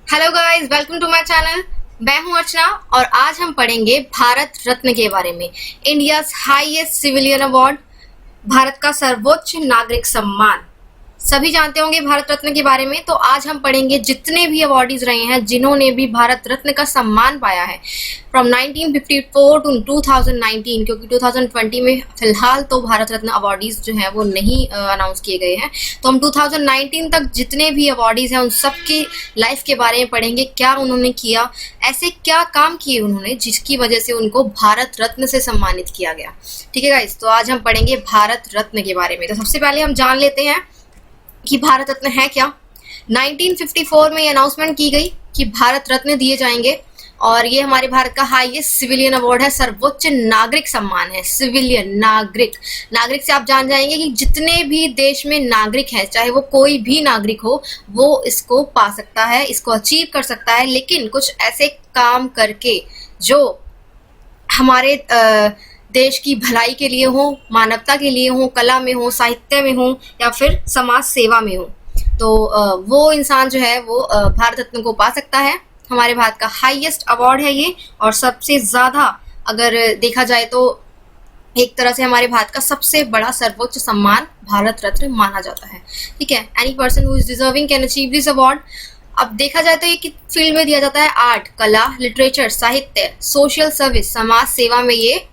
Hello guys, welcome to my channel. मैं हूं अर्चना और आज हम पढ़ेंगे भारत रत्न के बारे में। India's highest civilian award, Bharat का सर्वोच्च नागरिक सम्मान। सभी जानते होंगे भारत रत्न के बारे में, तो आज हम पढ़ेंगे जितने भी अवार्डीज रहे हैं जिन्होंने भी भारत रत्न का सम्मान पाया है फ्रॉम 1954 टू 2019, क्योंकि 2020 में फिलहाल तो भारत रत्न अवार्डीज जो हैं वो नहीं अनाउंस किए गए हैं। तो हम 2019 तक जितने भी अवार्डीज हैं उन सब की लाइफ के बारे में पढ़ेंगे, क्या उन्होंने किया, ऐसे क्या काम किए उन्होंने जिसकी वजह से उनको भारत रत्न से सम्मानित किया गया। ठीक है गाइस, तो आज हम पढ़ेंगे भारत रत्न के बारे में। तो सबसे पहले हम जान लेते हैं कि भारत रत्न है क्या। 1954 में ये अनाउंसमेंट की गई कि भारत रत्न दिए जाएंगे और ये हमारे भारत का हाईएस्ट सिविलियन अवार्ड है, सर्वोच्च नागरिक सम्मान है। सिविलियन, नागरिक से आप जान जाएंगे कि जितने भी देश में नागरिक है, चाहे वो कोई भी नागरिक हो, वो इसको पा सकता है, इसको अचीव कर सकता है, लेकिन कुछ ऐसे काम करके जो हमारे देश की भलाई के लिए हो, मानवता के लिए हो, कला में हो, साहित्य में हो या फिर समाज सेवा में हो, तो वो इंसान जो है वो भारत रत्न को पा सकता है। हमारे भारत का हाईएस्ट अवार्ड है ये, और सबसे ज़्यादा अगर देखा जाए तो एक तरह से हमारे भारत का सबसे बड़ा सर्वोच्च सम्मान भारत रत्न माना जाता है। ठीक है, any person who is deserving can achieve this award. अब देखा जाए तो ये किस फील्ड में दिया जाता है? आर्ट, कला, लिटरेचर, साहित्य, सोशल सर्विस, समाज सेवा में ये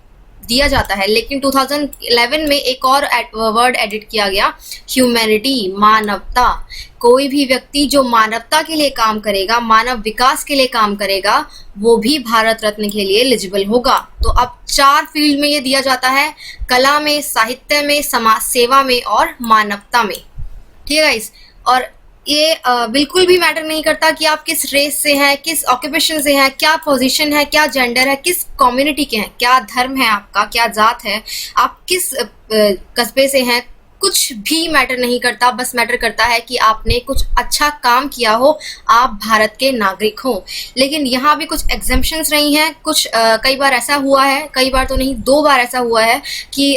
दिया जाता है। लेकिन 2011 में एक और वर्ड एडिट किया गया, ह्यूमैनिटी, मानवता। कोई भी व्यक्ति जो मानवता के लिए काम करेगा, मानव विकास के लिए काम करेगा, वो भी भारत रत्न के लिए एलिजिबल होगा। तो अब 4 फील्ड में ये दिया जाता है, कला में, साहित्य में, समाज सेवा में और मानवता में। ठीक है गाइस, और ये बिल्कुल भी मैटर नहीं करता कि आप किस रेस से हैं, किस ऑक्यूपेशन से हैं, क्या पोजीशन है, क्या जेंडर है, किस कम्युनिटी के हैं, क्या धर्म है आपका, क्या जात है, आप किस कस्बे से हैं, कुछ भी मैटर नहीं करता। बस मैटर करता है कि आपने कुछ अच्छा काम किया हो, आप भारत के नागरिक हो। लेकिन यहाँ भी कुछ एग्जेम्पशंस रही हैं, कुछ कई बार ऐसा हुआ है, कई बार तो नहीं 2 बार ऐसा हुआ है कि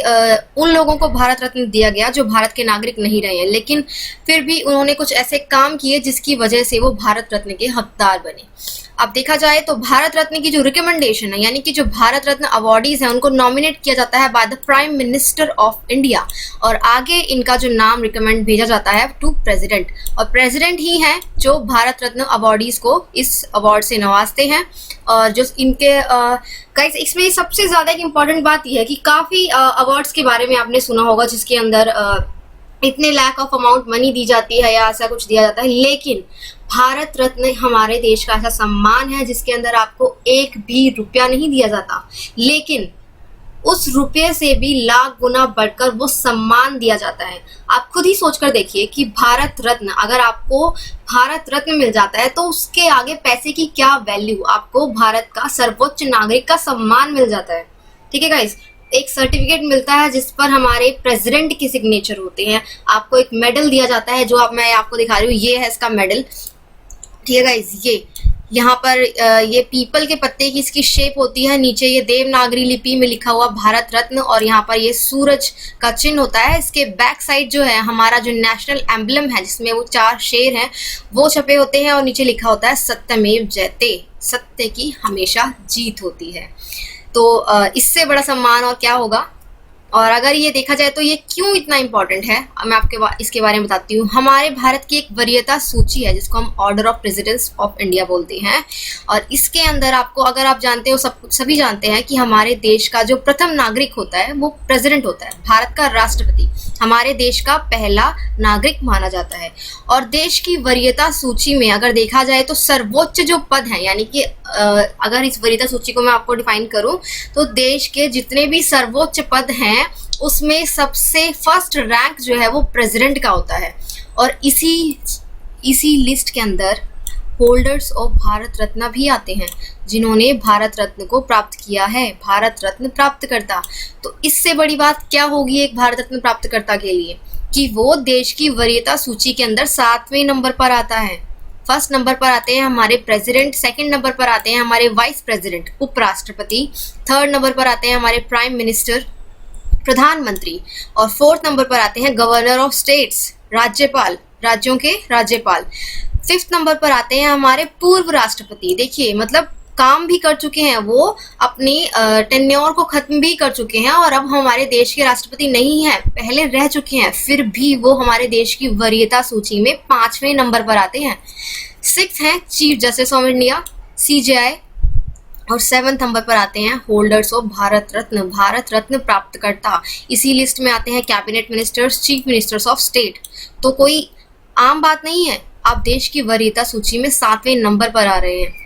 उन लोगों को भारत रत्न दिया गया जो भारत के नागरिक नहीं रहे हैं, लेकिन फिर भी उन्होंने कुछ ऐसे काम किए जिसकी वजह से वो भारत रत्न के हकदार बने। अब देखा जाए तो भारत रत्न की जो रिकमेंडेशन है, यानी कि जो भारत रत्न अवार्डीज हैं, उनको नॉमिनेट किया जाता है by the prime minister of India, और आगे इनका जो नाम रिकमेंड भेजा जाता है टू प्रेसिडेंट, और प्रेसिडेंट ही हैं जो भारत रत्न अवार्डीज को इस अवार्ड से नवाजते हैं। और जो इनके गाइस, इसमें सबसे ज़्यादा एक इम्पॉर्टेंट बात यह है कि काफ़ी अवार्ड्स के बारे में आपने सुना होगा जिसके अंदर इतने लैक ऑफ अमाउंट मनी दी जाती है या ऐसा कुछ दिया जाता है, लेकिन भारत रत्न हमारे देश का ऐसा सम्मान है जिसके अंदर आपको 1 भी रुपया नहीं दिया जाता, लेकिन उस रुपये से भी लाख गुना बढ़कर वो सम्मान दिया जाता है। आप खुद ही सोचकर देखिए कि भारत रत्न, अगर आपको भारत रत्न मिल जाता है तो उसके आगे पैसे की क्या वैल्यू, आपको भारत का सर्वोच्च नागरिक का सम्मान मिल जाता है। ठीक है गाइस, एक सर्टिफिकेट मिलता है जिस पर हमारे प्रेसिडेंट के सिग्नेचर होते हैं, आपको एक मेडल दिया जाता है जो मैं आपको दिखा रही हूँ, ये है इसका मेडल। ठीक है गाइस, ये यहाँ पर ये पीपल के पत्ते की इसकी शेप होती है, नीचे ये देवनागरी लिपि में लिखा हुआ भारत रत्न, और यहाँ पर ये सूरज का चिन्ह होता है। इसके बैक साइड जो है हमारा जो नेशनल एम्बलम है जिसमें वो 4 शेर हैं वो छपे होते हैं, और नीचे लिखा होता है सत्यमेव जयते, सत्य की हमेशा जीत होती है। तो इससे बड़ा सम्मान और क्या होगा। और अगर ये देखा जाए तो ये क्यों इतना इम्पोर्टेंट है, मैं आपके इसके बारे में बताती हूँ। हमारे भारत की एक वरीयता सूची है जिसको हम order of precedence of India बोलते हैं, और इसके अंदर आपको, अगर आप जानते हो, सभी जानते हैं कि हमारे देश का जो प्रथम नागरिक होता है वो प्रेसिडेंट होता है, भारत का राष्ट्रपति हमारे देश का पहला नागरिक माना जाता है। और देश की वरीयता सूची में अगर देखा जाए तो सर्वोच्च जो पद हैं, यानी कि अगर इस वरीयता सूची को मैं आपको डिफाइन करूं तो देश के जितने भी सर्वोच्च पद हैं उसमें सबसे फर्स्ट रैंक जो है वो प्रेसिडेंट का होता है। और इसी लिस्ट के अंदर होल्डर्स ऑफ भारत रत्न भी आते हैं जिन्होंने भारत रत्न को प्राप्त किया है, भारत रत्न प्राप्तकर्ता। तो इससे बड़ी बात क्या होगी एक भारत रत्न प्राप्तकर्ता के लिए, कि वो देश की वरीयता सूची के अंदर 7वें नंबर पर आता है। फर्स्ट नंबर पर आते हैं हमारे प्रेसिडेंट, सेकंड नंबर पर आते हैं हमारे वाइस प्रेसिडेंट, उपराष्ट्रपति, थर्ड नंबर पर आते हैं हमारे प्राइम मिनिस्टर, प्रधानमंत्री, और 4th नंबर पर आते हैं गवर्नर ऑफ स्टेट्स, राज्यपाल, राज्यों के राज्यपाल। 5th नंबर पर आते हैं हमारे पूर्व राष्ट्रपति। देखिए मतलब काम भी कर चुके हैं, वो अपनी टेन्योर को खत्म भी कर चुके हैं और अब हमारे देश के राष्ट्रपति नहीं है, पहले रह चुके हैं, फिर भी वो हमारे देश की वरीयता सूची में 5वें नंबर पर आते हैं। 6th है chief justice of India CJI और 7th नंबर पर आते हैं होल्डर्स ऑफ भारत रत्न प्राप्तकर्ता। इसी लिस्ट में आते हैं cabinet ministers, chief ministers of state. तो कोई आम बात नहीं है, आप देश की वरीयता सूची में 7वें नंबर पर आ रहे हैं।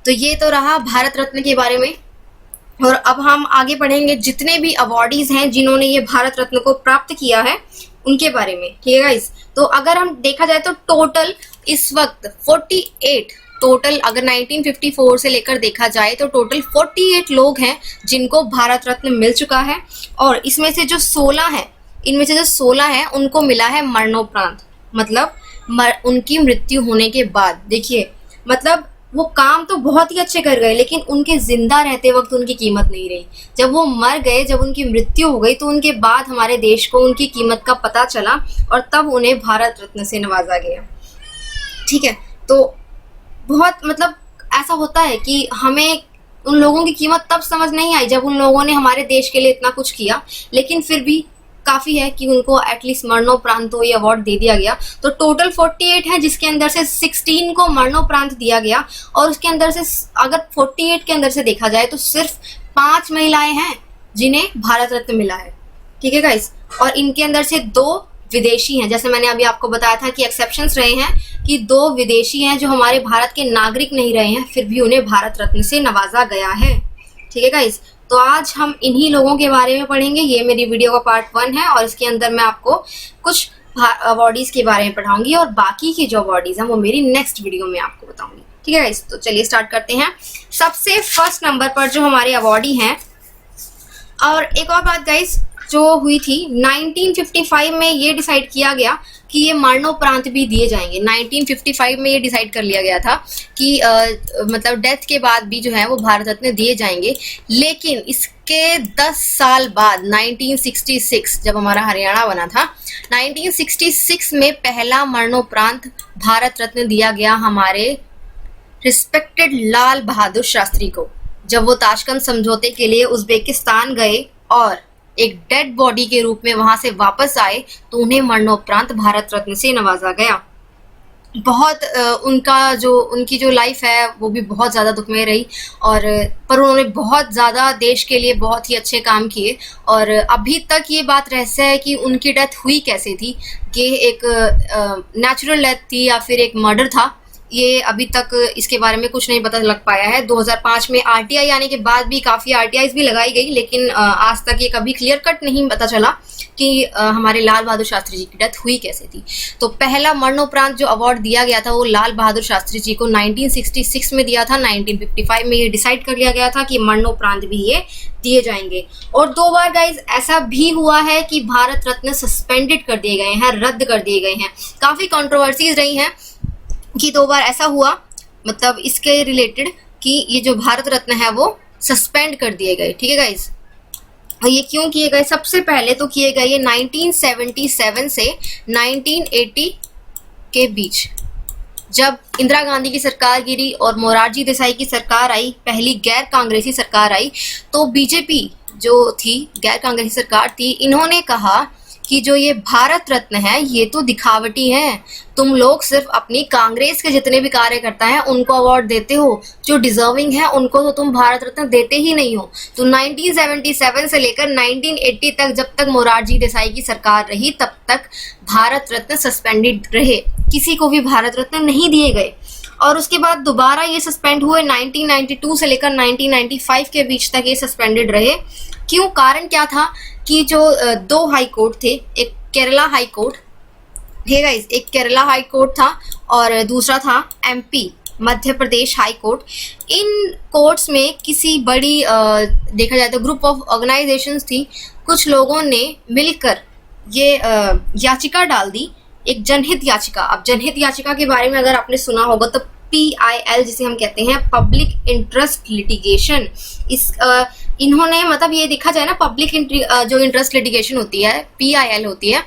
तो ये तो रहा भारत रत्न के बारे में। और अब हम आगे बढ़ेंगे जितने भी अवॉर्डीज हैं जिन्होंने ये भारत रत्न को प्राप्त किया है उनके बारे में, ठीक है गाइस। तो अगर हम देखा जाए तो टोटल इस वक्त 48 टोटल, अगर 1954 से लेकर देखा जाए तो टोटल 48 लोग हैं जिनको भारत रत्न मिल चुका है। और इसमें से जो 16 है, इनमें से जो 16 है उनको मिला है मरणोपरांत, मतलब उनकी मृत्यु होने के बाद। देखिए मतलब वो काम तो बहुत ही अच्छे कर गए, लेकिन उनके जिंदा रहते वक्त उनकी कीमत नहीं रही। जब वो मर गए, जब उनकी मृत्यु हो गई, तो उनके बाद हमारे देश को उनकी कीमत का पता चला और तब उन्हें भारत रत्न से नवाजा गया, ठीक है। तो बहुत मतलब ऐसा होता है कि हमें उन लोगों की कीमत तब समझ नहीं आई जब उन लोगों ने हमारे देश के लिए इतना कुछ किया, लेकिन फिर भी काफी है कि उनको एटलीस्ट मरणोपरांत ये अवार्ड दे दिया गया। तो टोटल 48 है जिसके अंदर से 16 को मरणोपरांत दिया गया। और उसके अंदर से अगर 48 के अंदर से देखा जाए तो सिर्फ 5 महिलाएं हैं जिन्हें भारत रत्न मिला है, ठीक है गाइस। और इनके अंदर से 2 विदेशी हैं, जैसे मैंने अभी आपको बताया था कि एक्सेप्शंस रहे हैं कि 2 विदेशी हैं जो हमारे भारत के नागरिक नहीं रहे हैं, फिर भी उन्हें भारत रत्न से नवाजा गया है, ठीक है गाइस। तो आज हम इन्हीं लोगों के बारे में पढ़ेंगे। ये मेरी वीडियो का पार्ट 1 है और इसके अंदर मैं आपको कुछ अवार्डीज के बारे में पढ़ाऊंगी और बाकी की जो अवार्डीज हैं वो मेरी नेक्स्ट वीडियो में आपको बताऊंगी, ठीक है गाइस। तो चलिए स्टार्ट करते हैं। सबसे फर्स्ट नंबर पर जो हमारे अवार्डी हैं, और एक और बात गाइस जो हुई थी 1955 में ये डिसाइड किया गया कि ये मरणोपरांत भी दिए जाएंगे। 1955 में ये डिसाइड कर लिया गया था कि मतलब डेथ के बाद भी जो है वो भारत रत्न दिए जाएंगे। लेकिन इसके 10 साल बाद 1966 जब हमारा हरियाणा बना था, 1966 में पहला मरणोपरांत भारत रत्न दिया गया हमारे रिस्पेक्टेड लाल बहादुर शास्त्री को, जब वो ताशकंद समझौते के लिए उज्बेकिस्तान गए और एक डेड बॉडी के रूप में वहां से वापस आए, तो उन्हें मरणोपरांत भारत रत्न से नवाजा गया। बहुत उनकी जो लाइफ है वो भी बहुत ज़्यादा दुखमय रही, और पर उन्होंने बहुत ज़्यादा देश के लिए बहुत ही अच्छे काम किए। और अभी तक ये बात रहस्य है कि उनकी डेथ हुई कैसे थी, कि एक नेचुरल डेथ थी या फिर एक मर्डर था, ये अभी तक इसके बारे में कुछ नहीं पता लग पाया है। 2005 में RTI आने के बाद भी काफ़ी RTIs भी लगाई गई, लेकिन आज तक ये कभी क्लियर कट नहीं पता चला कि हमारे लाल बहादुर शास्त्री जी की डेथ हुई कैसे थी। तो पहला मरणोपरांत जो अवार्ड दिया गया था वो लाल बहादुर शास्त्री जी को 1966 में दिया था। 1955 में ये डिसाइड कर लिया गया था कि मरणोपरांत भी ये दिए जाएंगे। और 2 बार गाइज ऐसा भी हुआ है कि भारत रत्न सस्पेंडेड कर दिए गए हैं, रद्द कर दिए गए हैं। काफ़ी कंट्रोवर्सीज रही हैं कि 2 बार ऐसा हुआ, मतलब इसके रिलेटेड कि ये जो भारत रत्न है वो सस्पेंड कर दिए गए, ठीक है गाइज। और ये क्यों किए गए? सबसे पहले तो किए गए ये 1977 से 1980 के बीच, जब इंदिरा गांधी की सरकार गिरी और मोरारजी देसाई की सरकार आई, पहली गैर कांग्रेसी सरकार आई, तो बीजेपी जो थी, गैर कांग्रेसी सरकार थी, इन्होंने कहा कि जो ये भारत रत्न है ये तो दिखावटी है, तुम लोग सिर्फ अपनी कांग्रेस के जितने भी कार्यकर्ता हैं उनको अवार्ड देते हो, जो डिजर्विंग है उनको तो तुम भारत रत्न देते ही नहीं हो। तो 1977 से लेकर 1980 तक, जब तक मोरारजी देसाई की सरकार रही, तब तक भारत रत्न सस्पेंडेड रहे, किसी को भी भारत रत्न नहीं दिए गए। और उसके बाद दोबारा ये सस्पेंड हुए 1992 से लेकर 1995 के बीच तक ये सस्पेंडेड रहे। क्यों? कारण क्या था कि जो 2 हाई कोर्ट थे, एक केरला हाई कोर्ट, ठीक है, एक केरला हाई कोर्ट था और दूसरा था MP Madhya Pradesh high court. इन कोर्ट्स में किसी बड़ी देखा जाए तो ग्रुप ऑफ ऑर्गेनाइजेशंस थी, कुछ लोगों ने मिलकर ये याचिका डाल दी, एक जनहित याचिका। अब जनहित याचिका के बारे में अगर आपने सुना होगा तो PIL जिसे हम कहते हैं पब्लिक इंटरेस्ट लिटिगेशन, इस इन्होंने मतलब ये देखा जाए ना, पब्लिक जो इंटरेस्ट लिटिगेशन होती है PIL होती है,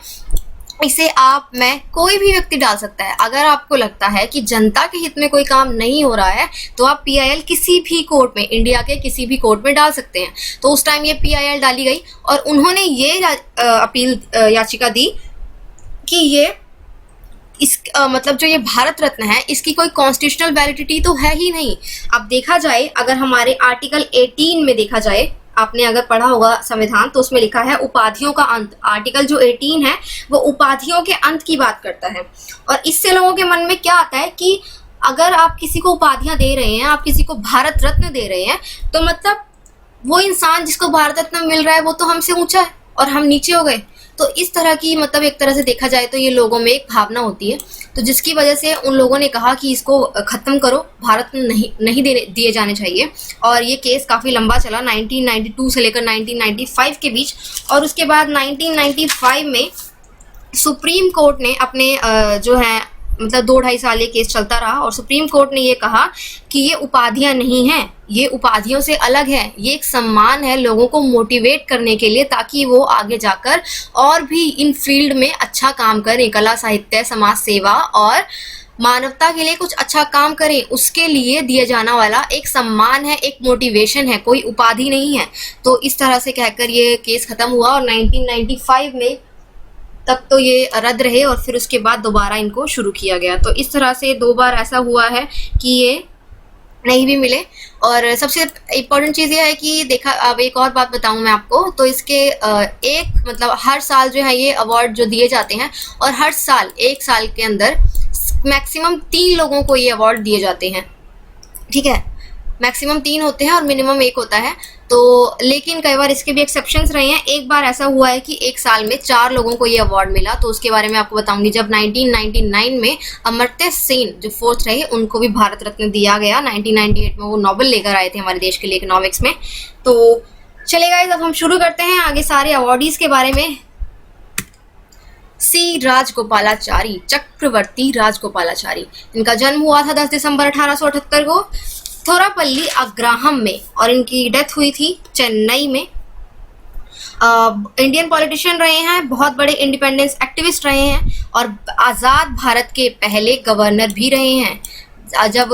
इसे आप, मैं, कोई भी व्यक्ति डाल सकता है। अगर आपको लगता है कि जनता के हित में कोई काम नहीं हो रहा है तो आप PIL किसी भी कोर्ट में, इंडिया के किसी भी कोर्ट में डाल सकते हैं। तो उस टाइम ये PIL डाली गई और उन्होंने ये अपील याचिका दी कि ये मतलब जो ये भारत रत्न है इसकी कोई कॉन्स्टिट्यूशनल वैलिडिटी तो है ही नहीं। अब देखा जाए, अगर हमारे आर्टिकल 18 में देखा जाए, आपने अगर पढ़ा होगा संविधान, तो उसमें लिखा है उपाधियों का अंत। आर्टिकल जो 18 है वो उपाधियों के अंत की बात करता है। और इससे लोगों के मन में क्या आता है कि अगर आप किसी को उपाधियां दे रहे हैं, आप किसी को भारत रत्न दे रहे हैं, तो मतलब वो इंसान जिसको भारत रत्न मिल रहा है वो तो हमसे ऊंचा है और हम नीचे हो गए। तो इस तरह की, मतलब एक तरह से देखा जाए तो ये लोगों में एक भावना होती है, तो जिसकी वजह से उन लोगों ने कहा कि इसको खत्म करो, भारत में नहीं दिए जाने चाहिए। और ये केस काफ़ी लंबा चला, 1992 से लेकर 1995 के बीच। और उसके बाद 1995 में सुप्रीम कोर्ट ने अपने जो है, मतलब 2-2.5 साल ये केस चलता रहा और सुप्रीम कोर्ट ने ये कहा कि ये उपाधियां नहीं हैं, ये उपाधियों से अलग है, ये एक सम्मान है लोगों को मोटिवेट करने के लिए, ताकि वो आगे जाकर और भी इन फील्ड में अच्छा काम करें, कला साहित्य, समाज सेवा और मानवता के लिए कुछ अच्छा काम करें, उसके लिए दिया जाना वाला एक सम्मान है, एक मोटिवेशन है, कोई उपाधि नहीं है। तो इस तरह से कहकर ये केस खत्म हुआ और 1995 में तक तो ये रद्द रहे और फिर उसके बाद दोबारा इनको शुरू किया गया। तो इस तरह से 2 बार ऐसा हुआ है कि ये नहीं भी मिले। और सबसे इम्पोर्टेंट चीज़ ये है कि देखा, अब एक और बात बताऊं मैं आपको, तो इसके एक, मतलब हर साल जो है ये अवार्ड जो दिए जाते हैं और हर साल 1 साल के अंदर मैक्सिमम 3 लोगों को ये अवार्ड दिए जाते हैं। ठीक है, मैक्सिमम 3 होते हैं और मिनिमम 1 होता है। तो लेकिन कई बार इसके भी एक्सेप्शंस रहे हैं। एक बार ऐसा हुआ है कि 1 साल में 4 लोगों को ये अवार्ड मिला, तो उसके बारे में आपको बताऊंगी। जब 1999 में अमर्त्य सेन जो 4th रहे, उनको भी भारत रत्न दिया गया। 1998 में वो नोबेल लेकर आए थे हमारे देश के लिए इकोनॉमिक्स में। तो चलेगा, अब हम शुरू करते हैं आगे सारे अवार्डीज के बारे में। सी राजगोपालाचारी, चक्रवर्ती राजगोपालाचारी, इनका जन्म हुआ था 10 दिसंबर 1878 को थोरापल्ली अग्राहम में और इनकी डेथ हुई थी चेन्नई में। इंडियन पॉलिटिशियन रहे हैं, बहुत बड़े इंडिपेंडेंस एक्टिविस्ट रहे हैं और आज़ाद भारत के पहले गवर्नर भी रहे हैं। जब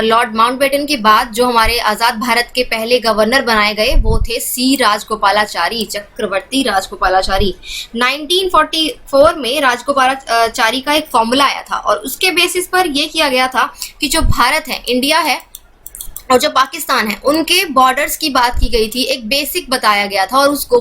लॉर्ड माउंटबेटन के बाद जो हमारे आज़ाद भारत के पहले गवर्नर बनाए गए वो थे सी राजगोपालाचारी, चक्रवर्ती राजगोपालाचारी। 1944 में राजगोपालाचारी का एक फॉर्मूला आया था और उसके बेसिस पर यह किया गया था कि जो भारत है, इंडिया है और जो पाकिस्तान है, उनके बॉर्डर्स की बात की गई थी, एक बेसिक बताया गया था और उसको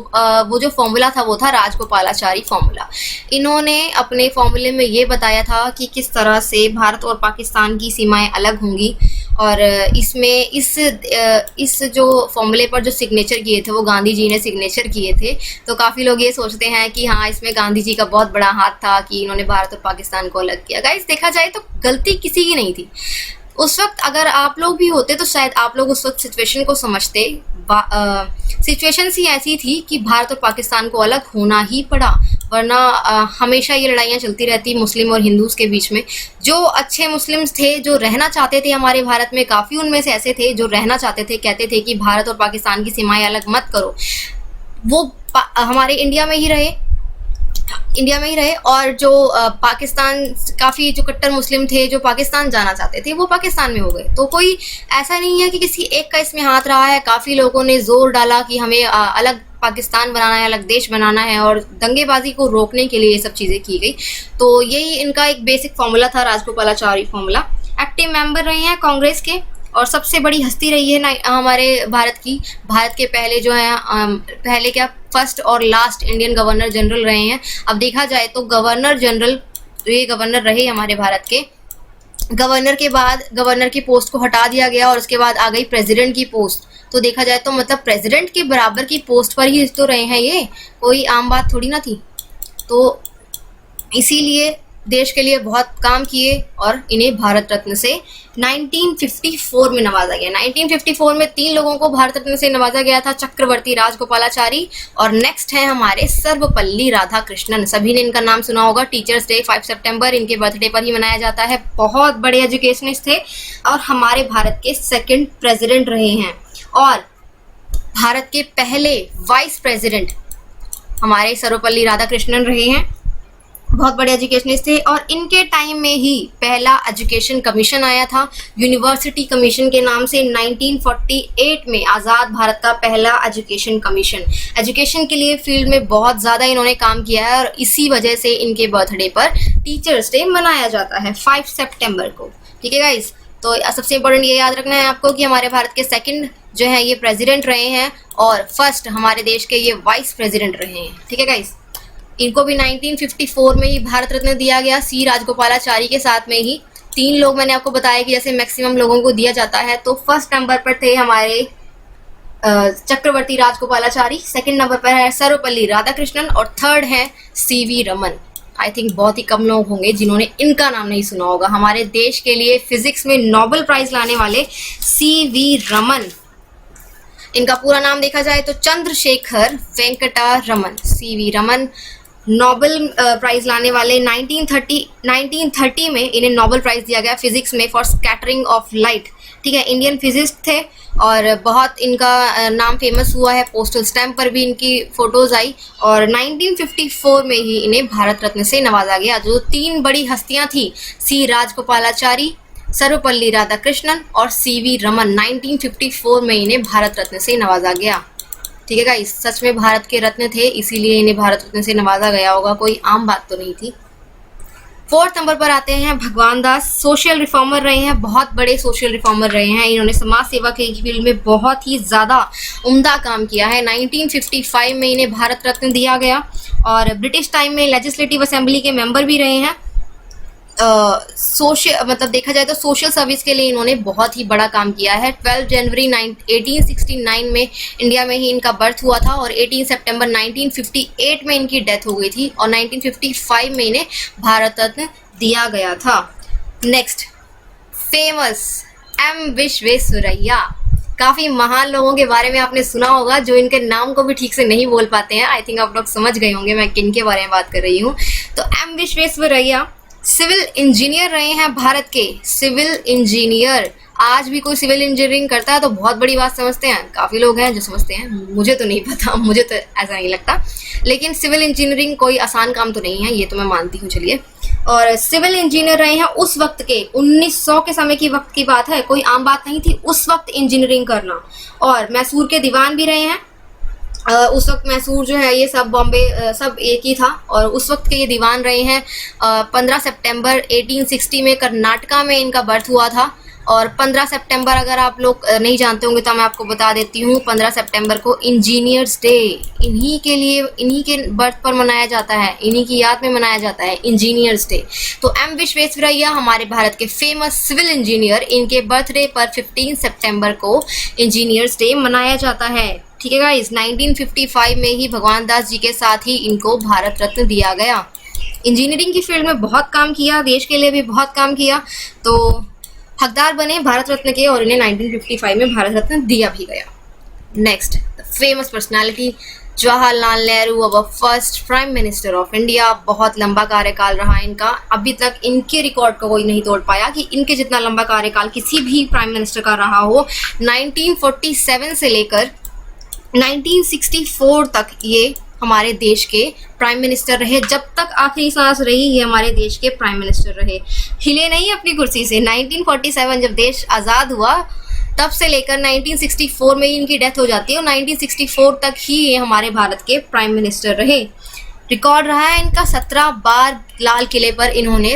वो जो फॉर्मूला था वो था राजगोपालाचारी फॉर्मूला। इन्होंने अपने फॉर्मूले में ये बताया था कि किस तरह से भारत और पाकिस्तान की सीमाएं अलग होंगी और इसमें इस जो फॉर्मूले पर जो सिग्नेचर किए थे वो गांधी जी ने सिग्नेचर किए थे। तो काफ़ी लोग ये सोचते हैं कि हाँ, इसमें गांधी जी का बहुत बड़ा हाथ था कि इन्होंने भारत और पाकिस्तान को अलग किया। गाइस, देखा जाए तो गलती किसी की नहीं थी। उस वक्त अगर आप लोग भी होते तो शायद आप लोग उस वक्त सिचुएशन को समझते। सिचुएशन ही ऐसी थी कि भारत और पाकिस्तान को अलग होना ही पड़ा, वरना हमेशा ये लड़ाइयाँ चलती रहती मुस्लिम और हिंदूज के बीच में। जो अच्छे मुस्लिम्स थे, जो रहना चाहते थे हमारे भारत में, काफ़ी उनमें से ऐसे थे जो रहना चाहते थे, कहते थे कि भारत और पाकिस्तान की सीमाएं अलग मत करो। वो हमारे इंडिया में ही रहे और जो पाकिस्तान, काफ़ी जो कट्टर मुस्लिम थे जो पाकिस्तान जाना चाहते थे वो पाकिस्तान में हो गए। तो कोई ऐसा नहीं है कि किसी एक का इसमें हाथ रहा है। काफ़ी लोगों ने जोर डाला कि हमें अलग पाकिस्तान बनाना है, अलग देश बनाना है और दंगेबाजी को रोकने के लिए ये सब चीज़ें की गई। तो यही इनका एक बेसिक फॉर्मूला था, राजगोपालाचारी फॉर्मूला। एक्टिव मेंबर रहे हैं कांग्रेस के और सबसे बड़ी हस्ती रही है हमारे भारत के पहले जो है पहले क्या फर्स्ट और लास्ट इंडियन गवर्नर जनरल रहे हैं। अब देखा जाए तो गवर्नर जनरल, तो ये गवर्नर रहे हमारे भारत के। गवर्नर के बाद गवर्नर की पोस्ट को हटा दिया गया और उसके बाद आ गई प्रेसिडेंट की पोस्ट। तो देखा जाए तो मतलब प्रेसिडेंट के बराबर की पोस्ट पर ही तो रहे हैं, ये कोई आम बात थोड़ी ना थी। तो इसीलिए देश के लिए बहुत काम किए और इन्हें भारत रत्न से 1954 में नवाजा गया। 1954 में 3 लोगों को भारत रत्न से नवाजा गया था, चक्रवर्ती राजगोपालाचारी और नेक्स्ट है हमारे सर्वपल्ली राधाकृष्णन। सभी ने इनका नाम सुना होगा। टीचर्स डे 5 सितंबर इनके बर्थडे पर ही मनाया जाता है। बहुत बड़े एजुकेशनिस्ट थे और हमारे भारत के 2nd प्रेसिडेंट रहे हैं और भारत के पहले वाइस प्रेसिडेंट हमारे सर्वपल्ली राधाकृष्णन रहे हैं। बहुत बड़े एजुकेशनिस्ट थे और इनके टाइम में ही पहला एजुकेशन कमीशन आया था, यूनिवर्सिटी कमीशन के नाम से। 1948 में आज़ाद भारत का पहला एजुकेशन कमीशन। एजुकेशन के लिए फील्ड में बहुत ज़्यादा इन्होंने काम किया है और इसी वजह से इनके बर्थडे पर टीचर्स डे मनाया जाता है 5 सितंबर को। ठीक है गाइस, तो सबसे इम्पोर्टेंट ये याद रखना है आपको कि हमारे भारत के सेकंड जो है ये प्रेसिडेंट रहे हैं और फर्स्ट हमारे देश के ये वाइस प्रेसिडेंट रहे हैं। ठीक है गाइस, इनको भी 1954 में ही भारत रत्न दिया गया, सी राजगोपालाचारी के साथ में ही। 3 लोग मैंने आपको बताया कि जैसे मैक्सिमम लोगों को दिया जाता है, तो फर्स्ट नंबर पर थे हमारे चक्रवर्ती राजगोपालाचारी, सेकंड नंबर पर है सर्वपल्ली राधाकृष्णन और थर्ड है सीवी रमन। आई थिंक बहुत ही कम लोग होंगे जिन्होंने इनका नाम नहीं सुना होगा। हमारे देश के लिए फिजिक्स में नोबेल प्राइज लाने वाले सीवी रमन, इनका पूरा नाम देखा जाए तो Chandrashekhar Venkata Raman. CV Raman Nobel prize लाने वाले 1930 में इन्हें नोबेल प्राइज दिया गया फिजिक्स में फॉर स्कैटरिंग ऑफ लाइट। ठीक है, इंडियन फिजिस्ट थे और बहुत इनका नाम फेमस हुआ है, पोस्टल स्टैम्प पर भी इनकी फोटोज आई और 1954 में ही इन्हें भारत रत्न से नवाजा गया। जो 3 बड़ी हस्तियां थी, सी राजगोपालाचारी, सर्वपल्ली राधाकृष्णन और सीवी रमन, 1954 में इन्हें भारत रत्न से नवाजा गया। ठीक है गाइस, सच में भारत के रत्न थे, इसीलिए इन्हें भारत रत्न से नवाजा गया होगा, कोई आम बात तो नहीं थी। 4th नंबर पर आते हैं भगवान दास। सोशल रिफॉर्मर रहे हैं, बहुत बड़े सोशल रिफॉर्मर रहे हैं। इन्होंने समाज सेवा के फील्ड में बहुत ही ज़्यादा उम्दा काम किया है। 1955 में इन्हें भारत रत्न दिया गया और ब्रिटिश टाइम में लेजिस्लेटिव असेंबली के मेंबर भी रहे हैं। मतलब देखा जाए तो सोशल सर्विस के लिए इन्होंने बहुत ही बड़ा काम किया है। 12 जनवरी 1869 में इंडिया में ही इनका बर्थ हुआ था और 18 सितंबर 1958 में इनकी डेथ हो गई थी और 1955 में इन्हें भारत रत्न दिया गया था। Next, famous M Visvesvaraya. काफ़ी महान लोगों के बारे में आपने सुना होगा जो इनके नाम को भी ठीक से नहीं बोल पाते हैं। आई थिंक आप लोग समझ गए होंगे मैं किन के बारे में बात कर रही हूँ। तो एम विश्वेश्वरैया सिविल इंजीनियर रहे हैं, भारत के सिविल इंजीनियर। आज भी कोई सिविल इंजीनियरिंग करता है तो बहुत बड़ी बात समझते हैं, काफ़ी लोग हैं जो समझते हैं, मुझे तो नहीं पता, मुझे तो ऐसा नहीं लगता। लेकिन सिविल इंजीनियरिंग कोई आसान काम तो नहीं है, ये तो मैं मानती हूँ। चलिए, और सिविल इंजीनियर रहे हैं उस वक्त के 1900 के समय की वक्त की बात है, कोई आम बात नहीं थी उस वक्त इंजीनियरिंग करना। और मैसूर के दीवान भी रहे हैं। उस वक्त मैसूर जो है ये सब बॉम्बे सब एक ही था और उस वक्त के ये दीवान रहे हैं। 15 सितंबर 1860 में कर्नाटका में इनका बर्थ हुआ था और 15 सितंबर अगर आप लोग नहीं जानते होंगे तो मैं आपको बता देती हूँ, 15 सितंबर को इंजीनियर्स डे इन्हीं के लिए, इन्हीं के बर्थ पर मनाया जाता है, इन्हीं की याद में मनाया जाता है इंजीनियर्स डे। तो एम विश्वेश्वरैया हमारे भारत के फेमस सिविल इंजीनियर, इनके बर्थडे पर 15 सितंबर को इंजीनियर्स डे मनाया जाता है। ठीक है गाइस, 1955 में ही भगवान दास जी के साथ ही इनको भारत रत्न दिया गया। इंजीनियरिंग की फील्ड में बहुत काम किया, देश के लिए भी बहुत काम किया, तो हकदार बने भारत रत्न के और इन्हें 1955 में भारत रत्न दिया भी गया। Next, famous personality Jawaharlal Nehru, अब first prime minister of India. बहुत लंबा कार्यकाल रहा इनका, अभी तक इनके रिकॉर्ड को कोई नहीं तोड़ पाया कि इनके जितना लंबा कार्यकाल किसी भी प्राइम मिनिस्टर का रहा हो। 1947 से लेकर 1964 तक ये हमारे देश के प्राइम मिनिस्टर रहे, जब तक आखिरी सांस रही ये हमारे देश के प्राइम मिनिस्टर रहे, हिले नहीं अपनी कुर्सी से। 1947 जब देश आज़ाद हुआ तब से लेकर 1964 में ही इनकी डेथ हो जाती है और 1964 तक ही ये हमारे भारत के प्राइम मिनिस्टर रहे। रिकॉर्ड रहा है इनका 17 बार लाल किले पर इन्होंने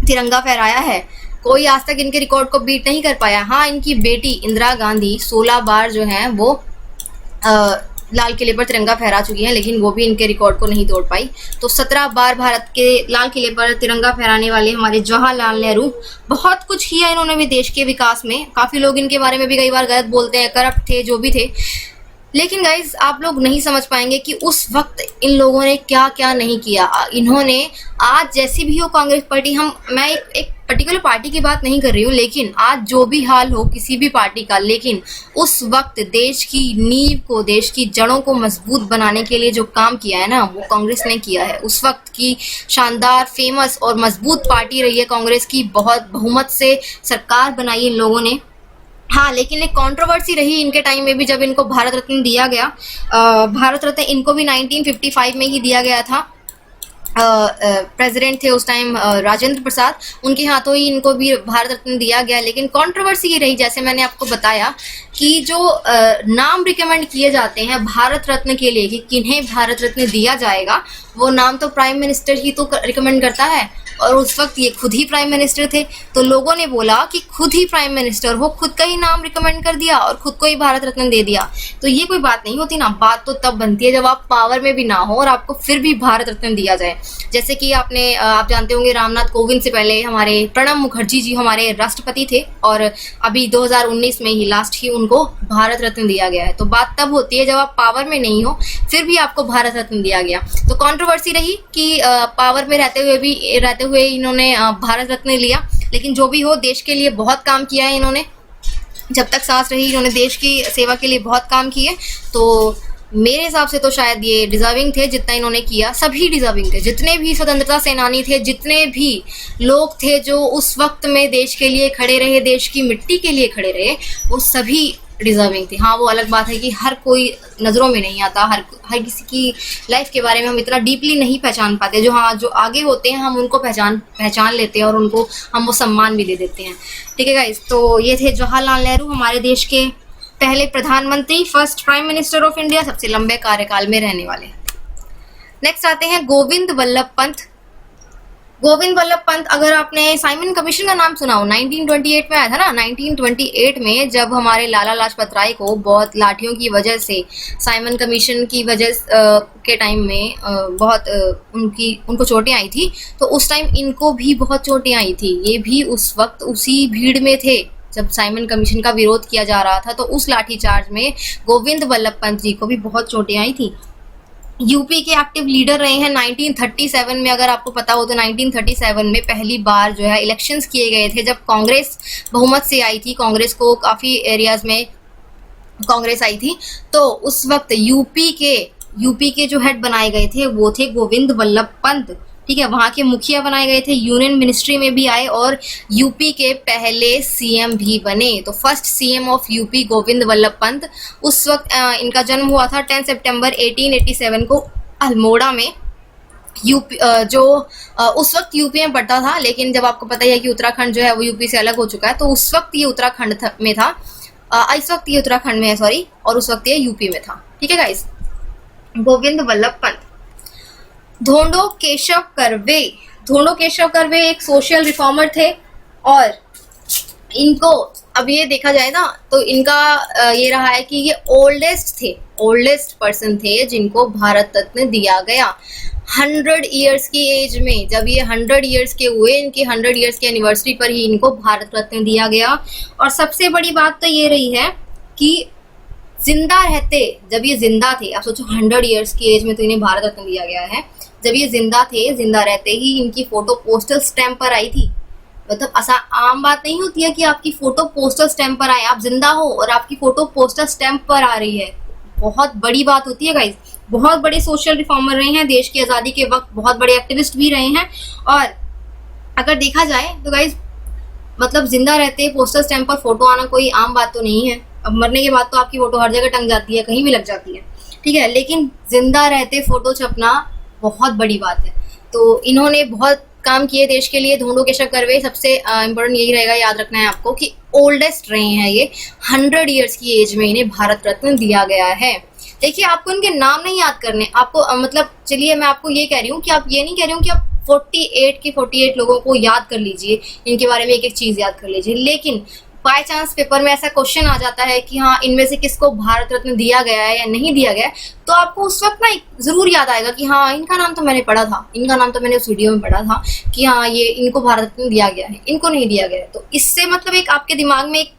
तिरंगा फहराया है, कोई आज तक इनके रिकॉर्ड को बीट नहीं कर पाया। हाँ, इनकी बेटी इंदिरा गांधी 16 बार जो है वो लाल किले पर तिरंगा फहरा चुकी हैं, लेकिन वो भी इनके रिकॉर्ड को नहीं तोड़ पाई। तो 17 बार भारत के लाल किले पर तिरंगा फहराने वाले हमारे जवाहरलाल नेहरू, बहुत कुछ किया इन्होंने भी देश के विकास में। काफ़ी लोग इनके बारे में भी कई बार गलत बोलते हैं, करप्ट थे, जो भी थे, लेकिन गाइज आप लोग नहीं समझ पाएंगे कि उस वक्त इन लोगों ने क्या क्या नहीं किया। इन्होंने आज जैसी भी हो कांग्रेस पार्टी, मैं एक पर्टिकुलर पार्टी की बात नहीं कर रही हूँ, लेकिन आज जो भी हाल हो किसी भी पार्टी का, लेकिन उस वक्त देश की नींव को, देश की जड़ों को मजबूत बनाने के लिए जो काम किया है ना, वो कांग्रेस ने किया है। उस वक्त की शानदार, फेमस और मजबूत पार्टी रही है कांग्रेस की, बहुत बहुमत से सरकार बनाई इन लोगों ने। हाँ, लेकिन एक कंट्रोवर्सी रही इनके टाइम में भी जब इनको भारत रत्न दिया गया। भारत रत्न इनको भी 1955 में ही दिया गया था प्रेसिडेंट थे उस टाइम राजेंद्र प्रसाद, उनके हाथों ही इनको भी भारत रत्न दिया गया। लेकिन कंट्रोवर्सी ये रही, जैसे मैंने आपको बताया, कि जो नाम रिकमेंड किए जाते हैं भारत रत्न के लिए कि किन्हें भारत रत्न दिया जाएगा, वो नाम तो प्राइम मिनिस्टर ही तो रिकमेंड करता है, और उस वक्त ये खुद ही प्राइम मिनिस्टर थे। तो लोगों ने बोला कि खुद ही प्राइम मिनिस्टर हो, खुद का ही नाम रिकमेंड कर दिया और खुद को ही भारत रत्न दे दिया। तो ये कोई बात नहीं होती ना। बात तो तब बनती है जब आप पावर में भी ना हो और आपको फिर भी भारत रत्न दिया जाए। जैसे कि आप जानते होंगे, रामनाथ कोविंद से पहले हमारे प्रणब मुखर्जी जी हमारे राष्ट्रपति थे, और अभी 2019 में ही लास्ट ही उनको भारत रत्न दिया गया है। तो बात तब होती है जब आप पावर में नहीं हो, फिर भी आपको भारत रत्न दिया गया। तो कंट्रोवर्सी रही कि पावर में रहते हुए इन्होंने भारत रत्न लिया। लेकिन जो भी हो, देश के लिए बहुत काम किया है इन्होंने। जब तक सांस रही इन्होंने देश की सेवा के लिए बहुत काम किए। तो मेरे हिसाब से तो शायद ये डिजर्विंग थे, जितना इन्होंने किया सभी डिजर्विंग थे। जितने भी स्वतंत्रता सेनानी थे, जितने भी लोग थे जो उस वक्त में देश के लिए खड़े रहे, देश की मिट्टी के लिए खड़े रहे, वो सभी डिजर्विंग थे। हाँ, वो अलग बात है कि हर कोई नज़रों में नहीं आता, हर किसी की लाइफ के बारे में हम इतना डीपली नहीं पहचान पाते। जो आगे होते हैं हम उनको पहचान लेते हैं और उनको हम वो सम्मान भी दे देते हैं। ठीक है गाइस, तो ये थे जवाहरलाल नेहरू, हमारे देश के पहले प्रधानमंत्री, first prime minister of India, सबसे लंबे कार्यकाल में रहने वाले। नेक्स्ट आते हैं गोविंद वल्लभ पंत। गोविंद वल्लभ पंत, अगर आपने साइमन कमीशन का नाम सुना हो, 1928 में आया था ना। 1928 में जब हमारे लाला लाजपत राय को बहुत लाठियों की वजह से, साइमन कमीशन की वजह के टाइम में बहुत उनको चोटें आई थी, तो उस टाइम इनको भी बहुत चोटें आई थी। ये भी उस वक्त उसी भीड़ में थे जब साइमन कमीशन का विरोध किया जा रहा था। तो उस लाठीचार्ज में गोविंद वल्लभ पंत जी को भी बहुत चोटें आई थी। यूपी के एक्टिव लीडर रहे हैं 1937 में। अगर आपको पता हो तो 1937 में पहली बार जो है इलेक्शंस किए गए थे, जब कांग्रेस बहुमत से आई थी। कांग्रेस को काफ़ी एरियाज में कांग्रेस आई थी। तो उस वक्त यूपी के जो हेड बनाए गए थे वो थे गोविंद वल्लभ पंत। ठीक है, वहाँ के मुखिया बनाए गए थे, यूनियन मिनिस्ट्री में भी आए और यूपी के पहले सीएम भी बने। तो first CM of UP Govind Vallabh Pant. उस वक्त इनका जन्म हुआ था 10 सितंबर 1887 को अल्मोड़ा में। यूपी उस वक्त यूपी में पड़ता था, लेकिन जब आपको पता ही है कि उत्तराखंड जो है वो यूपी से अलग हो चुका है, तो उस वक्त ये उत्तराखंड में था। इस वक्त ये उत्तराखंड में है, सॉरी, और उस वक्त ये यूपी में था। ठीक है गाइस, गोविंद वल्लभ पंत। धोंडो केशव कर्वे एक सोशल रिफॉर्मर थे, और इनको अब ये देखा जाए ना तो इनका ये रहा है कि ये ओल्डेस्ट पर्सन थे जिनको भारत रत्न दिया गया 100 ईयर्स की एज में। जब ये 100 ईयर्स के हुए, इनकी 100 ईयर्स की एनिवर्सरी पर ही इनको भारत रत्न दिया गया। और सबसे बड़ी बात तो ये रही है कि जिंदा रहते, जब ये जिंदा थे, आप सोचो 100 ईयर्स की एज में तो इन्हें भारत रत्न दिया गया है। जब ये जिंदा थे, जिंदा रहते ही इनकी फोटो पोस्टल स्टैंप पर आई थी। मतलब आम बात नहीं होती है कि आपकी फोटो पोस्टल स्टैंप पर आए। आप जिंदा हो और आपकी फोटो पोस्टल स्टैंप पर आ रही है, बहुत बड़ी बात होती है गाइज। बहुत बड़े सोशल रिफॉर्मर रहे हैं, देश की आज़ादी के वक्त बहुत बड़े एक्टिविस्ट भी रहे हैं। और अगर देखा जाए तो गाइज, मतलब जिंदा रहते पोस्टल स्टैंप पर फोटो आना कोई आम बात तो नहीं है। अब मरने के बाद तो आपकी फोटो हर जगह टंग जाती है, कहीं भी लग जाती है, ठीक है, लेकिन जिंदा रहते फोटो छपना बहुत बड़ी बात है। तो इन्होंने बहुत काम किए देश के लिए। धोंडो केशव कर्वे, सबसे इम्पोर्टेंट यही रहेगा, याद रखना है आपको कि ओल्डेस्ट रहे हैं ये। 100 ईयर्स की एज में इन्हें भारत रत्न दिया गया है। देखिए, आपको इनके नाम नहीं याद करने, आपको मतलब चलिए मैं आपको ये कह रही हूँ कि आप ये नहीं कह रही हूँ कि आप 48 लोगों को याद कर लीजिए, इनके बारे में एक एक चीज़ याद कर लीजिए। लेकिन बाय चांस पेपर में ऐसा क्वेश्चन आ जाता है कि हाँ, इनमें से किसको भारत रत्न दिया गया है या नहीं दिया गया है, तो आपको उस वक्त ना जरूर याद आएगा कि हाँ, इनका नाम तो मैंने पढ़ा था, इनका नाम तो मैंने उस वीडियो में पढ़ा था कि हाँ, ये इनको भारत रत्न दिया गया है, इनको नहीं दिया गया है। तो इससे मतलब एक आपके दिमाग में एक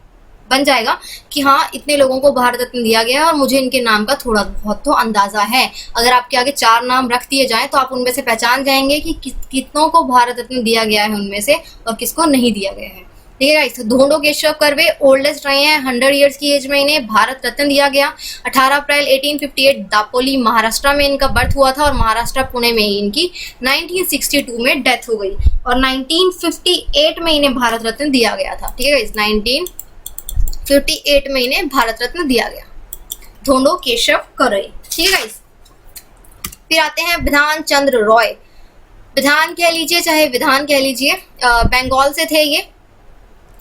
बन जाएगा कि हाँ, इतने लोगों को भारत रत्न दिया गया है और मुझे इनके नाम का थोड़ा बहुत तो अंदाजा है। अगर आपके आगे 4 नाम रख दिए जाएं तो आप उनमें से पहचान जाएंगे कि कितनों को भारत रत्न दिया गया है उनमें से और किसको नहीं दिया गया है। ठीक है गाइस, धोंडो केशव कर्वे ओल्डेस्ट रहे हैं, 100 ईयर्स की एज में इन्हें भारत रत्न दिया गया। 18 अप्रैल 1858 दापोली महाराष्ट्र में इनका बर्थ हुआ था और महाराष्ट्र पुणे में ही इनकी 1962 में डेथ हो गई और 1958 में इन्हें भारत रत्न दिया गया था। ठीक है गाइस, 1958 में इन्हें भारत रत्न दिया गया, धोंडो केशव कर्वे। ठीक है गाइस, फिर आते हैं बिधान चंद्र रॉय। विधान कह लीजिए चाहे विधान कह लीजिए, बंगाल से थे ये,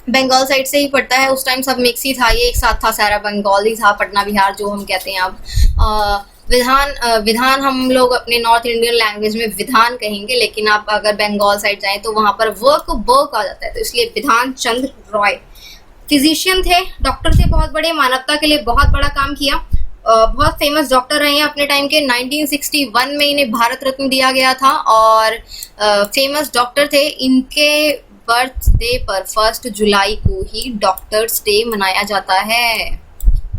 बंगाल साइड से ही पड़ता है। उस टाइम सब मिक्स ही था, ये एक साथ था, सारा बंगाल ही था, पटना बिहार जो हम कहते हैं अब। विधान हम लोग अपने नॉर्थ इंडियन लैंग्वेज में विधान कहेंगे, लेकिन आप अगर बंगाल साइड जाएं तो वहां पर व को ब कहा जाता है, तो इसलिए विधान चंद्र रॉय फिजिशियन थे, डॉक्टर थे, बहुत बड़े, मानवता के लिए बहुत बड़ा काम किया, बहुत फेमस डॉक्टर रहे हैं अपने टाइम के। 1961 में इन्हें भारत रत्न दिया गया था और फेमस डॉक्टर थे। इनके बर्थडे पर 1 जुलाई को ही डॉक्टर्स डे मनाया जाता है,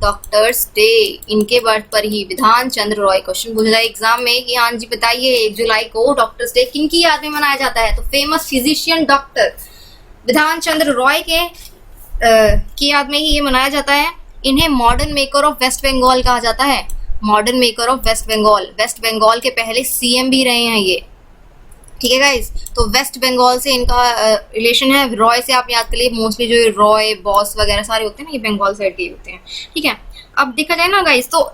डॉक्टर्स डे, इनके बर्थ पर ही। विधान चंद्र रॉय, क्वेश्चन पूछा जाए एग्जाम में कि हाँ जी बताइए 1 जुलाई को डॉक्टर्स डे किन की याद में मनाया जाता है, तो famous physician doctor Bidhan Chandra Roy के की याद में ही ये मनाया जाता है। इन्हें modern maker of West Bengal कहा जाता है, modern maker of West Bengal, West Bengal के पहले सीएम भी रहे हैं ये, ठीक है गाइज। तो वेस्ट बंगाल से इनका रिलेशन है। रॉय से आप याद करिए, मोस्टली जो रॉय बॉस वगैरह सारे होते हैं ना, ये बंगाल साइड के होते हैं, ठीक है। अब देखा जाए ना गाइज, तो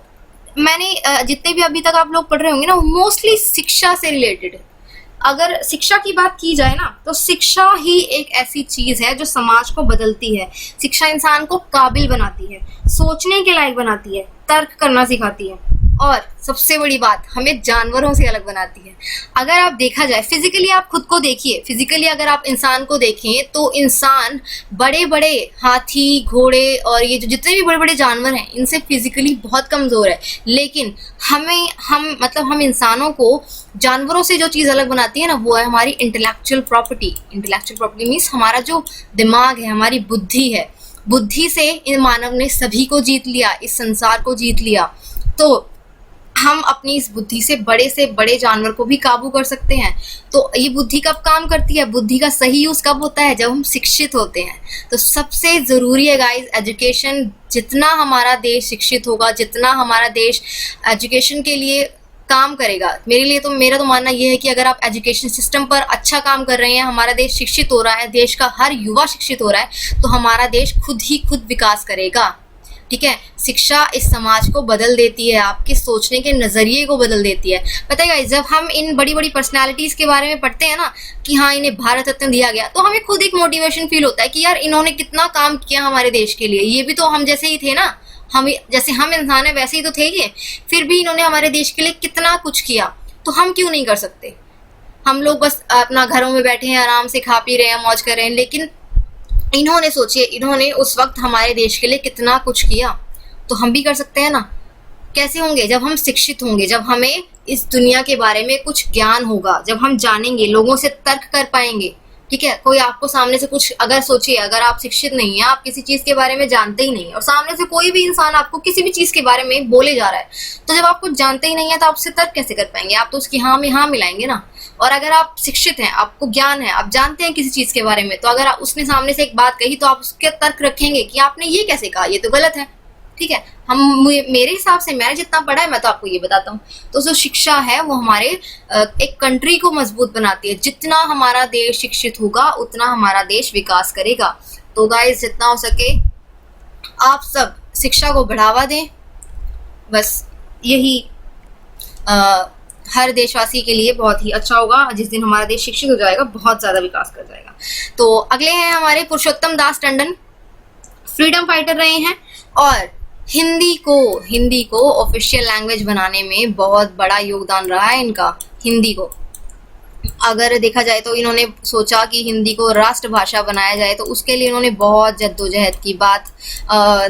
मैंने जितने भी अभी तक आप लोग पढ़ रहे होंगे ना, मोस्टली शिक्षा से रिलेटेड है। अगर शिक्षा की बात की जाए ना, तो शिक्षा ही एक ऐसी चीज है जो समाज को बदलती है। शिक्षा इंसान को काबिल बनाती है, सोचने के लायक बनाती है, तर्क करना सिखाती है, और सबसे बड़ी बात, हमें जानवरों से अलग बनाती है। अगर आप देखा जाए फिजिकली, आप खुद को देखिए, फिजिकली अगर आप इंसान को देखें तो इंसान बड़े बड़े हाथी, घोड़े और ये जो जितने भी बड़े बड़े जानवर हैं, इनसे फिजिकली बहुत कमज़ोर है। लेकिन हम इंसानों को जानवरों से जो चीज़ अलग बनाती है ना, वो है हमारी intellectual property. Intellectual property means हमारा जो दिमाग है, हमारी बुद्धि है। बुद्धि से इन मानव ने सभी को जीत लिया, इस संसार को जीत लिया। तो हम अपनी इस बुद्धि से बड़े जानवर को भी काबू कर सकते हैं। तो ये बुद्धि कब काम करती है, बुद्धि का सही यूज कब होता है, जब हम शिक्षित होते हैं। तो सबसे जरूरी है गाइस एजुकेशन। जितना हमारा देश शिक्षित होगा, जितना हमारा देश एजुकेशन के लिए काम करेगा, मेरा तो मानना ये है कि अगर आप एजुकेशन सिस्टम पर अच्छा काम कर रहे हैं, हमारा देश शिक्षित हो रहा है, देश का हर युवा शिक्षित हो रहा है, तो हमारा देश खुद विकास करेगा, ठीक है। शिक्षा इस समाज को बदल देती है, आपके सोचने के नज़रिए को बदल देती है। पता है जब हम इन बड़ी बड़ी पर्सनालिटीज़ के बारे में पढ़ते हैं ना, कि हाँ इन्हें भारत रत्न दिया गया, तो हमें खुद एक मोटिवेशन फील होता है कि यार इन्होंने कितना काम किया हमारे देश के लिए। ये भी तो हम जैसे ही थे ना, जैसे हम इंसान है वैसे ही तो थे ये, फिर भी इन्होंने हमारे देश के लिए कितना कुछ किया, तो हम क्यों नहीं कर सकते। हम लोग बस अपना घरों में बैठे हैं, आराम से खा पी रहे हैं, मौज कर रहे हैं, लेकिन इन्होंने सोचिए, इन्होंने उस वक्त हमारे देश के लिए कितना कुछ किया, तो हम भी कर सकते हैं ना। कैसे होंगे, जब हम शिक्षित होंगे, जब हमें इस दुनिया के बारे में कुछ ज्ञान होगा, जब हम जानेंगे, लोगों से तर्क कर पाएंगे, ठीक है। कोई आपको सामने से कुछ, अगर सोचिए अगर आप शिक्षित नहीं है, आप किसी चीज के बारे में जानते ही नहीं, और सामने से कोई भी इंसान आपको किसी भी चीज के बारे में बोले जा रहा है, तो जब आप कुछ जानते ही नहीं है तो आप उससे तर्क कैसे कर पाएंगे। आप तो उसकी हाँ में हाँ मिलाएंगे ना। और अगर आप शिक्षित हैं, आपको ज्ञान है, आप जानते हैं किसी चीज के बारे में, तो अगर उसने सामने से एक बात कही तो आप उसके तर्क रखेंगे कि आपने ये कैसे कहा, ये तो गलत है, ठीक है। मेरे हिसाब से, मैंने जितना पढ़ा है मैं तो आपको ये बताता हूँ। तो जो शिक्षा है वो हमारे एक कंट्री को मजबूत बनाती है। जितना हमारा देश शिक्षित होगा, उतना हमारा देश विकास करेगा। तो गाइस, जितना हो सके आप सब शिक्षा को बढ़ावा दें, बस यही हर देशवासी के लिए बहुत ही अच्छा होगा। जिस दिन हमारा देश शिक्षित हो जाएगा, बहुत ज्यादा विकास कर जाएगा। तो अगले हैं हमारे पुरुषोत्तम दास टंडन, फ्रीडम फाइटर रहे हैं, और हिंदी को ऑफिशियल लैंग्वेज बनाने में बहुत बड़ा योगदान रहा है इनका। हिंदी को अगर देखा जाए तो इन्होंने सोचा कि हिंदी को राष्ट्रभाषा बनाया जाए, तो उसके लिए इन्होंने बहुत जद्दोजहद की। बात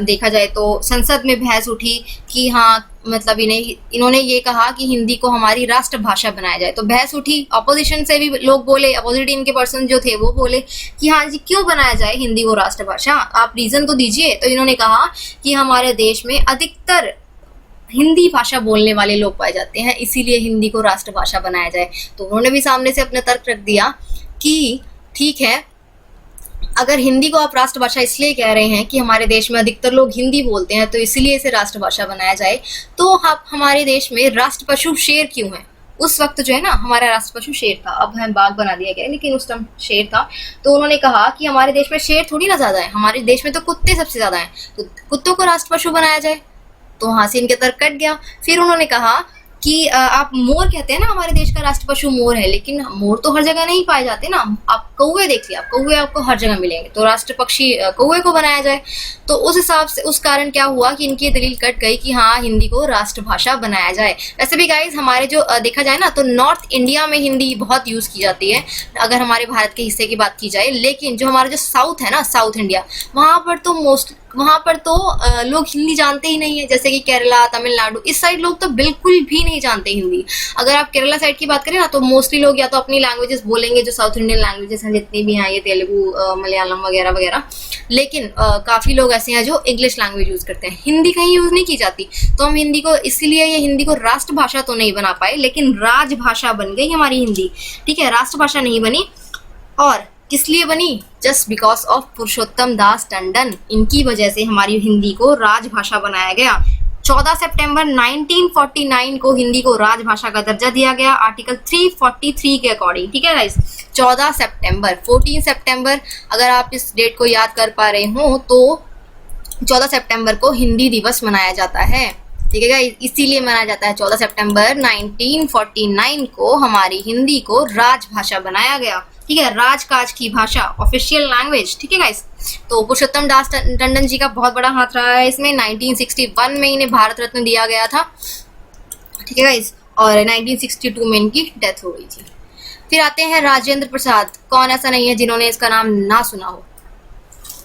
देखा जाए तो संसद में बहस उठी कि हाँ, मतलब इन्होंने ये कहा कि हिंदी को हमारी राष्ट्रभाषा बनाया जाए। तो बहस उठी, अपोजिशन से भी लोग बोले, अपोजिट इनके पर्सन जो थे वो बोले कि हाँ जी, क्यों बनाया जाए हिंदी को राष्ट्रभाषा, आप रीजन तो दीजिए। तो इन्होंने कहा कि हमारे देश में अधिकतर हिंदी भाषा बोलने वाले लोग पाए जाते हैं, इसीलिए हिंदी को राष्ट्रभाषा बनाया जाए। तो उन्होंने भी सामने से अपने तर्क रख दिया कि ठीक है, अगर हिंदी को आप राष्ट्रभाषा इसलिए कह रहे हैं कि हमारे देश में अधिकतर लोग हिंदी बोलते हैं, तो इसलिए इसे राष्ट्रभाषा बनाया जाए। तो हमारे देश में राष्ट्र पशु शेर क्यों है? उस वक्त जो है ना, हमारा राष्ट्र पशु शेर था, अब हमें बाघ बना दिया गया, लेकिन उस टाइम शेर था। तो उन्होंने कहा कि हमारे देश में शेर थोड़ी ना ज्यादा है, हमारे देश में तो कुत्ते सबसे ज्यादा हैं, तो कुत्तों को राष्ट्र पशु बनाया जाए। तो वहां से इनके तर्क कट गया। फिर उन्होंने कहा कि आप मोर कहते हैं ना, हमारे देश का राष्ट्र पशु मोर है, लेकिन मोर तो हर जगह नहीं पाए जाते ना। आप कौवे देखिए, आप कौवे आपको हर जगह मिलेंगे, तो राष्ट्र पक्षी कौवे को बनाया जाए। तो उस हिसाब से उस कारण क्या हुआ कि इनकी दलील कट गई कि हाँ, हिंदी को राष्ट्रभाषा बनाया जाए। वैसे भी गाइज हमारे जो देखा जाए ना, तो नॉर्थ इंडिया में हिंदी बहुत यूज की जाती है अगर हमारे भारत के हिस्से की बात की जाए, लेकिन जो हमारा जो साउथ है ना, साउथ इंडिया, वहां पर तो लोग हिंदी जानते ही नहीं है। जैसे कि केरला, तमिलनाडु, इस साइड लोग तो बिल्कुल भी नहीं जानते हिंदी। अगर आप केरला साइड की बात करें ना, तो मोस्टली लोग या तो अपनी लैंग्वेजेस बोलेंगे, जो साउथ इंडियन लैंग्वेजेस हैं जितनी भी हैं, ये तेलुगु, मलयालम वगैरह वगैरह, लेकिन काफी लोग ऐसे हैं जो इंग्लिश लैंग्वेज यूज करते हैं, हिंदी कहीं यूज नहीं की जाती। तो हम हिंदी को इसलिए, ये हिंदी को राष्ट्रभाषा तो नहीं बना पाए, लेकिन राजभाषा बन गई हमारी हिंदी, ठीक है, राष्ट्रभाषा नहीं बनी। और किस लिए बनी? जस्ट बिकॉज ऑफ पुरुषोत्तम दास टंडन, इनकी वजह से हमारी हिंदी को राजभाषा बनाया गया। 14 सितंबर 1949 को हिंदी को राजभाषा का दर्जा दिया गया, आर्टिकल 343 के अकॉर्डिंग, ठीक है गाइस। 14 सितंबर, अगर आप इस डेट को याद कर पा रहे हो तो 14 सितंबर को हिंदी दिवस मनाया जाता है, ठीक है गाइस, इसीलिए मनाया जाता है। 14 सितंबर 1949 को हमारी हिंदी को राजभाषा बनाया गया, ठीक है, राजकाज की भाषा, ऑफिशियल लैंग्वेज, ठीक है गाइस। तो पुरुषोत्तम दास टंडन जी का बहुत बड़ा हाथ रहा है इसमें। 1961 में इन्हें भारत रत्न दिया गया था, ठीक है गाइस, और 1962 में इनकी डेथ हो गई थी। फिर आते हैं राजेंद्र प्रसाद। कौन ऐसा नहीं है जिन्होंने इसका नाम ना सुना हो,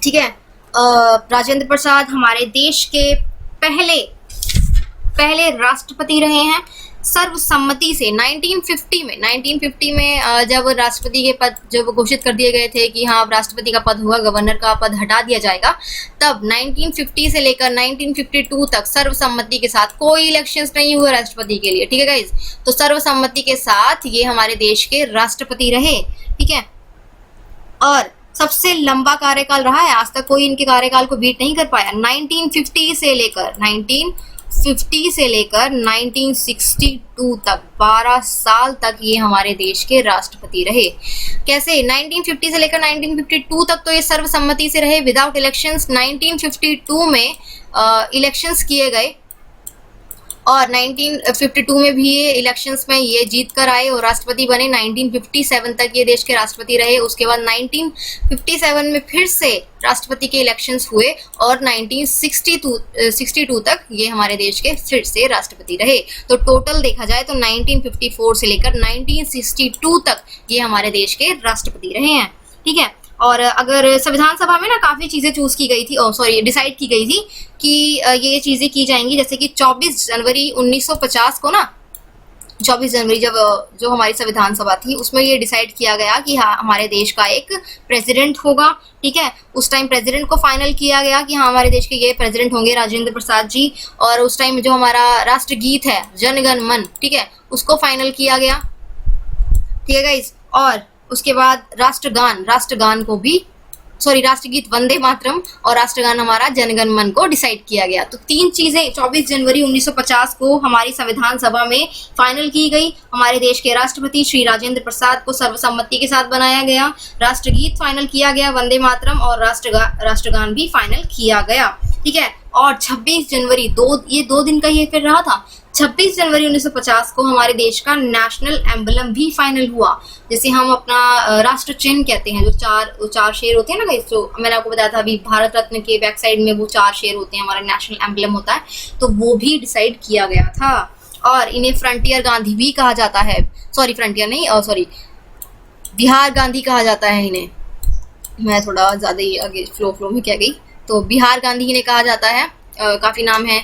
ठीक है। राजेंद्र प्रसाद हमारे देश के पहले राष्ट्रपति रहे हैं सर्वसम्मति से। 1950 में जब राष्ट्रपति के पद जब घोषित कर दिए गए थे कि हाँ, अब राष्ट्रपति का पद होगा, गवर्नर का पद हटा दिया जाएगा, तब 1950 से लेकर 1952 तक सर्वसम्मति के साथ कोई इलेक्शंस नहीं हुए राष्ट्रपति के लिए, ठीक है गाइज। तो सर्वसम्मति के साथ ये हमारे देश के राष्ट्रपति रहे, ठीक है। और सबसे लंबा कार्यकाल रहा है, आज तक कोई इनके कार्यकाल को बीट नहीं कर पाया। 1950 से लेकर 1962 तक 12 साल तक ये हमारे देश के राष्ट्रपति रहे। कैसे? 1950 से लेकर 1952 तक तो ये सर्वसम्मति से रहे, विदाउट इलेक्शंस। 1952 में इलेक्शंस किए गए और 1952 में भी ये इलेक्शंस में ये जीत कर आए और राष्ट्रपति बने। 1957 तक ये देश के राष्ट्रपति रहे। उसके बाद 1957 में फिर से राष्ट्रपति के इलेक्शंस हुए और 1962 तक ये हमारे देश के फिर से राष्ट्रपति रहे। तो टोटल देखा जाए तो 1954 से लेकर 1962 तक ये हमारे देश के राष्ट्रपति रहे हैं, ठीक है। और अगर संविधान सभा में ना काफ़ी चीज़ें चूज़ की गई थी, डिसाइड की गई थी कि ये चीज़ें की जाएंगी, जैसे कि 24 जनवरी 1950 को ना, 24 जनवरी जब जो हमारी संविधान सभा थी उसमें ये डिसाइड किया गया कि हाँ, हमारे देश का एक प्रेसिडेंट होगा, ठीक है। उस टाइम प्रेसिडेंट को फाइनल किया गया कि हाँ, हमारे देश के ये प्रेसिडेंट होंगे राजेंद्र प्रसाद जी। और उस टाइम जो हमारा राष्ट्रगीत है जन गण मन, ठीक है, उसको फाइनल किया गया, ठीक है गाइस। और उसके बाद राष्ट्रगान को भी राष्ट्रगीत वंदे मातरम और राष्ट्रगान हमारा जनगण मन को डिसाइड किया गया। तो तीन चीजें 24 जनवरी 1950 को हमारी संविधान सभा में फाइनल की गई। हमारे देश के राष्ट्रपति श्री राजेंद्र प्रसाद को सर्वसम्मति के साथ बनाया गया, राष्ट्रगीत फाइनल किया गया वंदे मातरम, और राष्ट्रगान भी फाइनल किया गया, ठीक है। और 26 जनवरी ये दो दिन का ये फिर रहा था। 26 जनवरी 1950 को हमारे देश का नेशनल एम्बलम भी फाइनल हुआ, जैसे हम अपना राष्ट्र चिन्ह कहते हैं, जो चार शेर होते हैं ना गाइस, जो मैंने आपको बताया था अभी, भारत रत्न के बैक साइड में वो 4 शेर होते हैं, हमारा नेशनल एम्बलम होता है, तो वो भी डिसाइड किया गया था। और इन्हें फ्रंटियर गांधी भी कहा जाता है, बिहार गांधी कहा जाता है इन्हें। मैं थोड़ा ज़्यादा ही आगे फ्लो में क्या गई, तो बिहार गांधी इन्हें कहा जाता है, काफ़ी नाम है,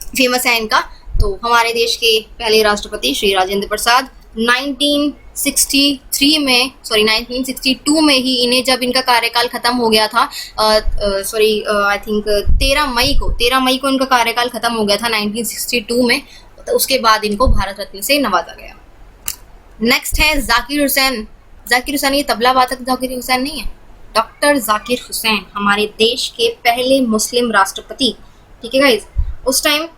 फेमस है इनका। तो हमारे देश के पहले राष्ट्रपति श्री राजेंद्र प्रसाद 1962 में ही इन्हें, जब इनका कार्यकाल खत्म हो गया था, आई थिंक 13 मई को इनका कार्यकाल खत्म हो गया था 1962 में, तो उसके बाद इनको भारत रत्न से नवाजा गया। नेक्स्ट है जाकिर हुसैन। ये तबला वादक जाकिर हुसैन नहीं है, डॉक्टर जाकिर हुसैन हमारे देश के पहले मुस्लिम राष्ट्रपति, ठीक है गाइज। उस टाइम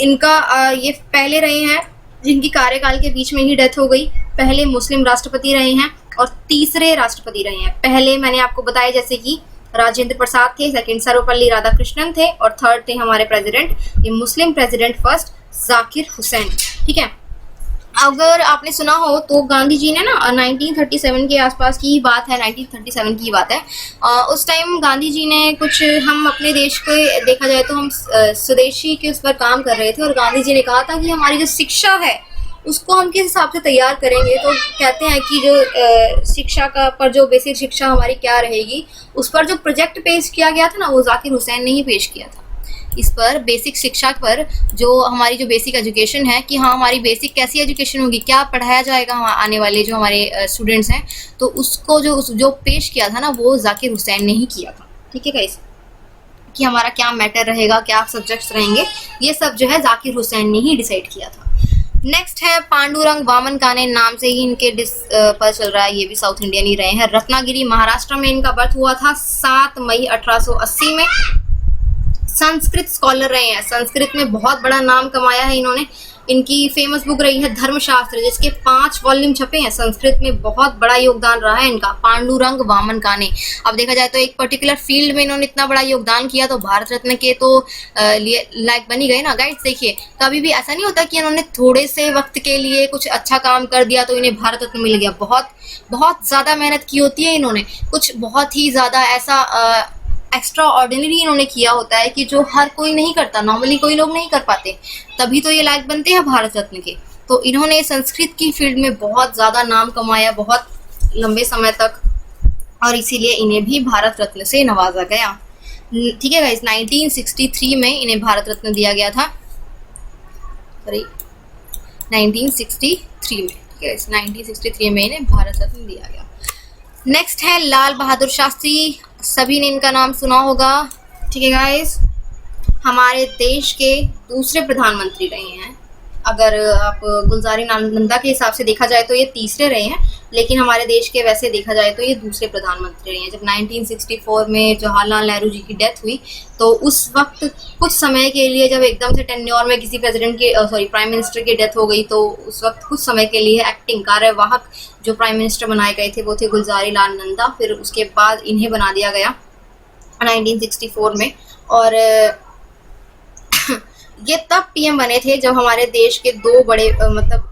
इनका ये पहले रहे हैं जिनकी कार्यकाल के बीच में ही डेथ हो गई, पहले मुस्लिम राष्ट्रपति रहे हैं और तीसरे राष्ट्रपति रहे हैं। पहले मैंने आपको बताया जैसे कि राजेंद्र प्रसाद थे, सेकंड सर्वपल्ली राधाकृष्णन थे और थर्ड थे हमारे प्रेसिडेंट, ये मुस्लिम प्रेसिडेंट फर्स्ट जाकिर हुसैन। ठीक है, अगर आपने सुना हो तो गांधी जी ने ना 1937 के आसपास की बात है, 1937 की बात है। उस टाइम गांधी जी ने कुछ, हम अपने देश को देखा जाए तो हम स्वदेशी के उस पर काम कर रहे थे, और गांधी जी ने कहा था कि हमारी जो शिक्षा है उसको हम किस हिसाब से तैयार करेंगे। तो कहते हैं कि जो शिक्षा का पर जो बेसिक शिक्षा हमारी क्या रहेगी, उस पर जो प्रोजेक्ट पेश किया गया था ना, वो जाकिर हुसैन ने ही पेश किया था। इस पर बेसिक शिक्षा पर जो हमारी जो बेसिक एजुकेशन है, कि हाँ हमारी बेसिक कैसी एजुकेशन होगी, क्या पढ़ाया जाएगा आने वाले जो हमारे स्टूडेंट्स हैं, तो उसको जो पेश किया था ना, वो जाकिर हुसैन ने ही किया था। ठीक है गाइस, कि हमारा क्या मैटर रहेगा, क्या सब्जेक्ट्स रहेंगे, ये सब जो है जाकिर हुसैन ने ही डिसाइड किया था। नेक्स्ट है पांडुरंग वामन काने, नाम से ही इनके पता चल रहा है, ये भी साउथ इंडियन ही रहे हैं। रत्नागिरी महाराष्ट्र में इनका बर्थ हुआ था 7 मई 1880 में। संस्कृत स्कॉलर रहे हैं, संस्कृत में बहुत बड़ा नाम कमाया है इन्होंने। इनकी फेमस बुक रही है धर्मशास्त्र, जिसके 5 वॉल्यूम छपे हैं। संस्कृत में बहुत बड़ा योगदान रहा है इनका, पांडुरंग वामन काने। अब देखा जाए तो एक पर्टिकुलर फील्ड में इन्होंने इतना बड़ा योगदान किया, तो भारत रत्न के तो लायक बनी गए ना गाइड्स। देखिए, कभी भी ऐसा नहीं होता कि इन्होंने थोड़े से वक्त के लिए कुछ अच्छा काम कर दिया तो इन्हें भारत रत्न मिल गया। बहुत बहुत ज्यादा मेहनत की होती है इन्होंने, कुछ बहुत ही ज्यादा ऐसा एक्स्ट्रा ऑर्डिनरी इन्होंने किया होता है कि जो हर कोई नहीं करता, नॉर्मली कोई लोग नहीं कर पाते, तभी तो ये लायक बनते हैं भारत रत्न के। तो इन्होंने संस्कृत की फील्ड में बहुत ज़्यादा नाम कमाया, बहुत लंबे समय तक, और इसीलिए इन्हें भी भारत रत्न से नवाजा गया। ठीक है गाइस, 1963 में इन्हें भारत रत्न दिया गया था, सॉरी 1963 में। ठीक है, 1963 में इन्हें भारत रत्न दिया गया। नेक्स्ट है लाल बहादुर शास्त्री, सभी ने इनका नाम सुना होगा। ठीक है गाइस, हमारे देश के दूसरे प्रधानमंत्री रहे हैं। अगर आप गुलजारी नंदा के हिसाब से देखा जाए तो ये तीसरे रहे हैं, लेकिन हमारे देश के वैसे देखा जाए तो ये दूसरे प्रधानमंत्री रहे हैं। जब 1964 में जवाहरलाल नेहरू जी की डेथ हुई, तो उस वक्त कुछ समय के लिए, जब एकदम से टेन्योर में किसी प्रेसिडेंट के प्राइम मिनिस्टर की डेथ हो गई, तो उस वक्त कुछ समय के लिए एक्टिंग कार्यवाहक जो प्राइम मिनिस्टर बनाए गए थे वो थे गुलजारी लाल नंदा। फिर उसके बाद इन्हें बना दिया गया 1964 में, और ये तब पीएम बने थे जब हमारे देश के 2 बड़े मतलब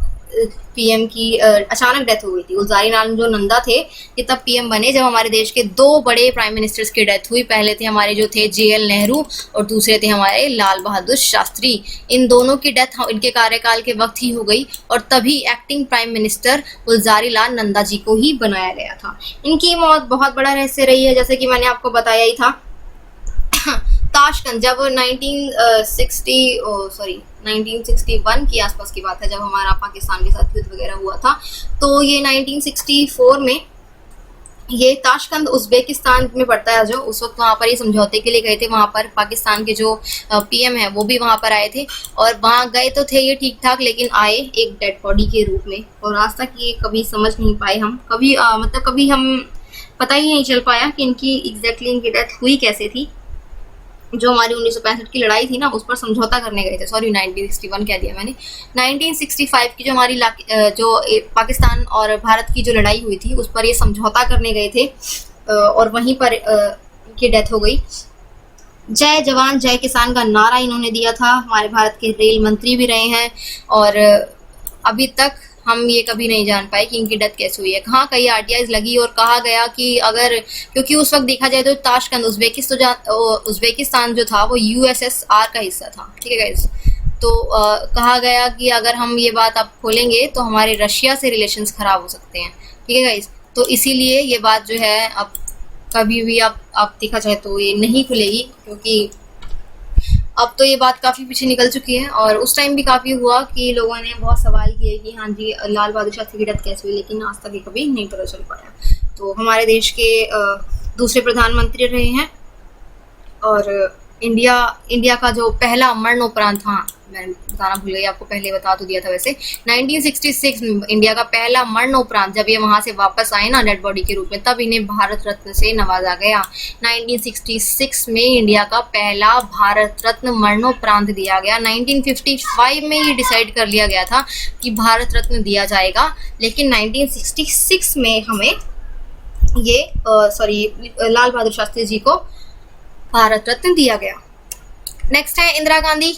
पीएम की अचानक डेथ हो गई थी। गुलजारी लाल जो नंदा थे, ये तब पीएम बने जब हमारे देश के 2 बड़े प्राइम मिनिस्टर्स की डेथ हुई। पहले थे हमारे जो थे JL नेहरू, और दूसरे थे हमारे लाल बहादुर शास्त्री। इन दोनों की डेथ इनके कार्यकाल के वक्त ही हो गई, और तभी acting prime minister Gulzari Lal Nanda ji को ही बनाया गया था। इनकी मौत बहुत बड़ा रहस्य रही है, जैसे कि मैंने आपको बताया ही था। ताशकंद, जब 1961 की आसपास की बात है, जब हमारा पाकिस्तान के साथ युद्ध वगैरह हुआ था, तो ये 1964 में ये ताशकंद उज़्बेकिस्तान में पड़ता है। जो उस वक्त वहाँ पर ये समझौते के लिए गए थे, वहाँ पर पाकिस्तान के जो पीएम है वो भी वहाँ पर आए थे, और वहाँ गए तो थे ये ठीक ठाक, लेकिन आए एक डेड बॉडी के रूप में, और आज तक ये कभी समझ नहीं पाए हम, कभी मतलब कभी हम पता ही नहीं चल पाया कि इनकी एग्जैक्टली इनकी डेथ हुई कैसे थी। जो हमारी 1965 की लड़ाई थी ना, उस पर समझौता करने गए थे, सॉरी 1961 कह दिया मैंने। 1965 की जो हमारी जो पाकिस्तान और भारत की जो लड़ाई हुई थी, उस पर ये समझौता करने गए थे, और वहीं पर इनकी डेथ हो गई। जय जवान जय किसान का नारा इन्होंने दिया था। हमारे भारत के रेल मंत्री भी रहे हैं, और अभी तक हम ये कभी नहीं जान पाए कि इनकी डेथ कैसे हुई है। हाँ, कई RTIs लगी और कहा गया कि अगर, क्योंकि उस वक्त देखा जाए तो ताशकंद उज़्बेकिस्तान जो था वो USSR का हिस्सा था। ठीक है गाइस, तो कहा गया कि अगर हम ये बात अब खोलेंगे तो हमारे रशिया से रिलेशंस खराब हो सकते हैं। ठीक है गाइस, तो इसीलिए ये बात जो है अब कभी भी आप देखा जाए तो ये नहीं खुलेगी, क्योंकि अब तो ये बात काफ़ी पीछे निकल चुकी है। और उस टाइम भी काफ़ी हुआ कि लोगों ने बहुत सवाल किए कि हाँ जी लाल बहादुर शास्त्री की डेथ कैसे हुई, लेकिन आज तक ये कभी नहीं पता चल पाया। तो हमारे देश के दूसरे प्रधानमंत्री रहे हैं, और इंडिया का जो पहला मरणोपरांत, हाँ मैं बताना भूल गई, आपको पहले बता तो दिया था वैसे, 1966 में इंडिया का पहला मरणोपरांत, जब ये वहां से वापस आए ना डेड बॉडी के रूप में, तब इन्हें भारत रत्न से नवाजा गया। 1966 में इंडिया का पहला भारत रत्न मरणोपरांत दिया गया। 1955 में ये डिसाइड कर लिया गया था कि भारत रत्न दिया जाएगा, लेकिन 1966 में हमें ये लाल बहादुर शास्त्री जी को भारत रत्न दिया गया। नेक्स्ट है Indira Gandhi.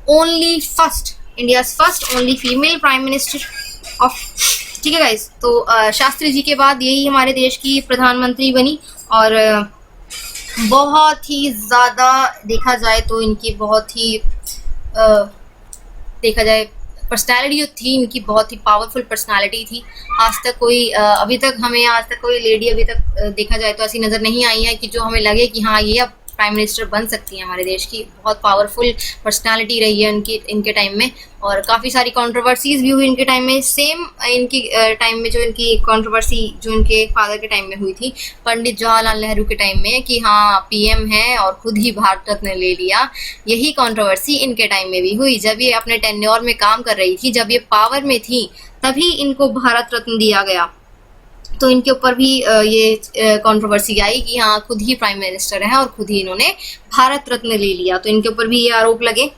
Only first, India's first only female prime minister of, ठीक है गाइस। तो शास्त्री जी के बाद यही हमारे देश की प्रधानमंत्री बनी, और बहुत ही ज़्यादा देखा जाए तो इनकी बहुत ही देखा जाए पर्सनालिटी जो थी इनकी, बहुत ही पावरफुल पर्सनालिटी थी। आज तक कोई अभी तक हमें आज तक कोई लेडी अभी तक देखा जाए तो ऐसी नज़र नहीं आई है कि जो हमें लगे कि हाँ ये अब प्राइम मिनिस्टर बन सकती हैं हमारे देश की। बहुत पावरफुल पर्सनालिटी रही है इनके टाइम में, और काफ़ी सारी कंट्रोवर्सीज भी हुई इनके टाइम में। सेम इनकी टाइम में जो इनकी कंट्रोवर्सी जो इनके फादर के टाइम में हुई थी, पंडित जवाहरलाल नेहरू के टाइम में, कि हाँ पीएम है और खुद ही भारत रत्न ले लिया, यही कंट्रोवर्सी इनके टाइम में भी हुई। जब ये अपने टेन्योर में काम कर रही थी, जब ये पावर में थी, तभी इनको भारत रत्न दिया गया। तो इनके ऊपर भी ये कंट्रोवर्सी आई कि हाँ खुद ही प्राइम मिनिस्टर है और खुद ही इन्होंने भारत रत्न ले लिया। तो इनके ऊपर भी ये आरोप लगे।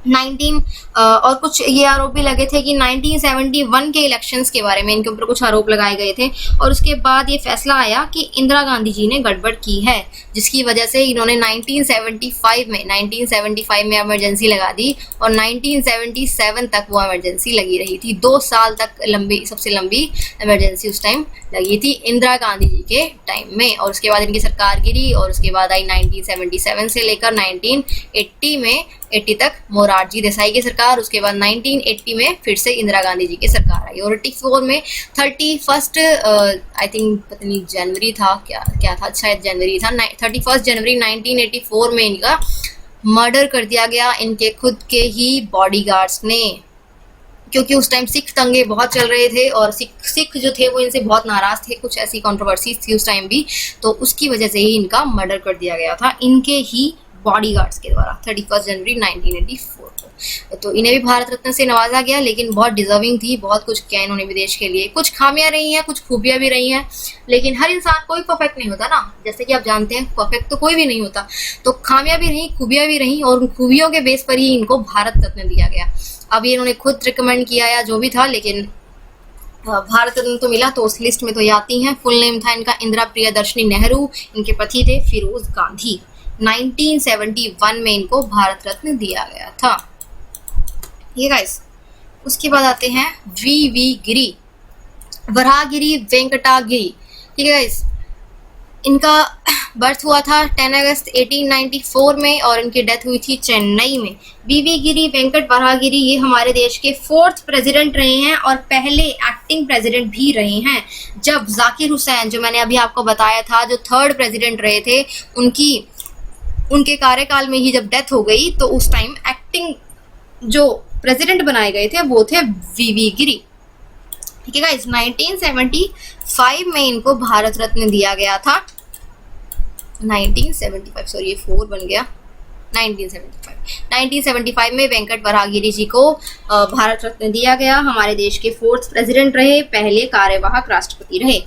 और कुछ ये आरोप भी लगे थे कि 1971 के इलेक्शंस के बारे में इनके ऊपर कुछ आरोप लगाए गए थे, और उसके बाद ये फैसला आया कि इंदिरा गांधी जी ने गड़बड़ की है, जिसकी वजह से इन्होंने 1975 में इमरजेंसी लगा दी, और 1977 तक वो इमरजेंसी लगी रही थी। 2 साल तक सबसे लंबी इमरजेंसी उस टाइम लगी थी इंदिरा गांधी जी के टाइम में। और उसके बाद इनकी सरकार गिरी, और उसके बाद आई 1977 से लेकर 1980 तक मोरारजी देसाई की सरकार। उसके बाद 1980 में फिर से इंदिरा गांधी जी की सरकार आई, और 84 में 31 आई थिंक पता नहीं जनवरी था क्या था, शायद जनवरी था, 31 जनवरी 1984 में इनका मर्डर कर दिया गया इनके खुद के ही बॉडीगार्ड्स ने, क्योंकि उस टाइम सिख दंगे बहुत चल रहे थे, और सिख जो थे वो इनसे बहुत नाराज थे। कुछ ऐसी कंट्रोवर्सीज थी उस टाइम भी, तो उसकी वजह से ही इनका मर्डर कर दिया गया था इनके ही बॉडीगार्ड्स के द्वारा 31 जनवरी 1984 को। तो इन्हें भी भारत रत्न से नवाजा गया, लेकिन बहुत डिजर्विंग थी, बहुत कुछ किया इन्होंने भी देश के लिए। कुछ खामियां रही हैं, कुछ खूबियां भी रही हैं, लेकिन हर इंसान कोई परफेक्ट नहीं होता ना, जैसे कि आप जानते हैं परफेक्ट तो कोई भी नहीं होता। तो खामियां भी रही, खूबियां भी रही, और उन खूबियों के बेस पर ही इनको भारत रत्न दिया गया। अब ये इन्होंने खुद रिकमेंड किया या जो भी था, लेकिन भारत रत्न तो मिला, तो उस लिस्ट में तो ये आती हैं। फुल नेम था इनका इंदिरा प्रियदर्शनी नेहरू, इनके पति थे फिरोज गांधी। 1971 में इनको भारत रत्न दिया गया था। ये गाइस, उसके बाद आते हैं वी गिरी, वराहगिरी वेंकटागिरी। ठीक है गाइस, इनका बर्थ हुआ था 10 अगस्त 1894 में, और इनकी डेथ हुई थी चेन्नई में। वी गिरी वेंकट वराहगिरी ये हमारे देश के 4th प्रेसिडेंट रहे हैं, और पहले एक्टिंग प्रेसिडेंट भी रहे हैं। जब जाकिर हुसैन, जो मैंने अभी आपको बताया था, जो 3rd प्रेसिडेंट रहे थे, उनके कार्यकाल में ही जब डेथ हो गई, तो उस टाइम एक्टिंग जो प्रेसिडेंट बनाए गए थे वो थे वी गिरी। ठीक है गाइस, 1975 में इनको भारत रत्न दिया गया था। 1975, सॉरी ये 4 बन गया, 1975 में वेंकट वराहगिरी जी को भारत रत्न दिया गया। हमारे देश के 4th प्रेसिडेंट रहे, पहले कार्यवाहक राष्ट्रपति रहे।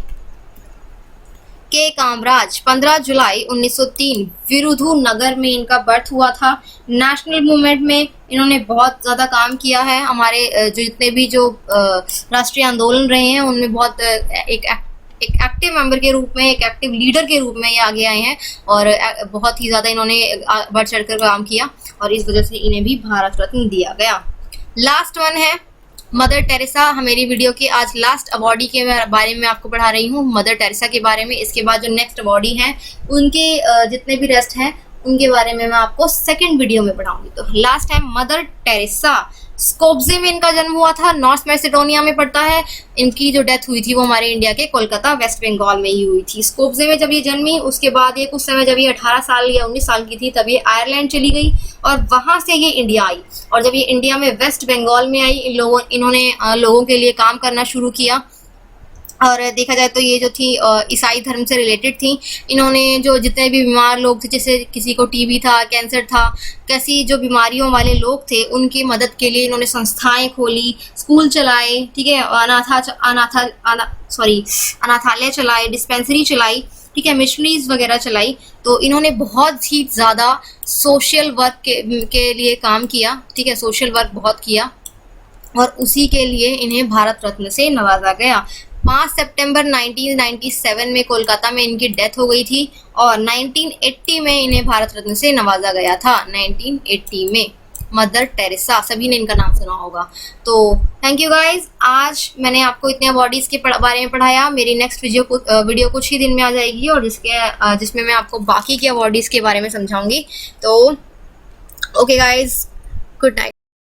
के कामराज 15 जुलाई 1903 विरुधुनगर में इनका बर्थ हुआ था। नेशनल मूवमेंट में इन्होंने बहुत ज़्यादा काम किया है। हमारे जो जितने भी जो राष्ट्रीय आंदोलन रहे हैं उनमें बहुत एक एक्टिव मेंबर के रूप में, एक एक्टिव लीडर के रूप में ये आगे आए हैं, और बहुत ही ज़्यादा इन्होंने बढ़ चढ़ कर काम किया, और इस वजह से इन्हें भी भारत रत्न दिया गया। लास्ट वन है मदर टेरेसा। मेरी वीडियो के आज लास्ट अवॉर्डी के बारे में आपको पढ़ा रही हूँ, मदर टेरेसा के बारे में। इसके बाद जो नेक्स्ट अवॉर्डी हैं उनके जितने भी रेस्ट हैं उनके बारे में मैं आपको सेकंड वीडियो में पढ़ाऊंगी। तो लास्ट है मदर टेरेसा। स्कोप्जे में इनका जन्म हुआ था, नॉर्थ मैसेडोनिया में पड़ता है। इनकी जो डेथ हुई थी वो हमारे इंडिया के कोलकाता वेस्ट बंगाल में ही हुई थी। स्कोप्जे में जब ये जन्मी, उसके बाद ये कुछ समय जब ये 18 साल या 19 साल की थी तब ये आयरलैंड चली गई, और वहां से ये इंडिया आई। और जब ये इंडिया में वेस्ट बंगाल में आई, इन्होंने लोगों के लिए काम करना शुरू किया। और देखा जाए तो ये जो थी ईसाई धर्म से रिलेटेड थी। इन्होंने जो जितने भी बीमार लोग थे, जैसे किसी को टीबी था, कैंसर था, कैसी जो बीमारियों वाले लोग थे, उनकी मदद के लिए इन्होंने संस्थाएं खोली, स्कूल चलाए, ठीक है, अनाथालय चलाए, डिस्पेंसरी चलाई, ठीक है, मिशनरीज वगैरह चलाई। तो इन्होंने बहुत ही ज़्यादा सोशल वर्क के लिए काम किया, ठीक है, सोशल वर्क बहुत किया, और उसी के लिए इन्हें भारत रत्न से नवाजा गया। 5 सितंबर 1997 में कोलकाता में इनकी डेथ हो गई थी, और 1980 में इन्हें भारत रत्न से नवाजा गया था। 1980 में मदर टेरेसा, सभी ने इनका नाम सुना होगा। तो थैंक यू गाइज, आज मैंने आपको इतने बॉडीज के बारे में पढ़ाया। मेरी नेक्स्ट वीडियो कुछ ही दिन में आ जाएगी और जिसमें मैं आपको बाकी के बॉडीज के बारे में समझाऊंगी। तो ओके गाइज, गुड नाइट।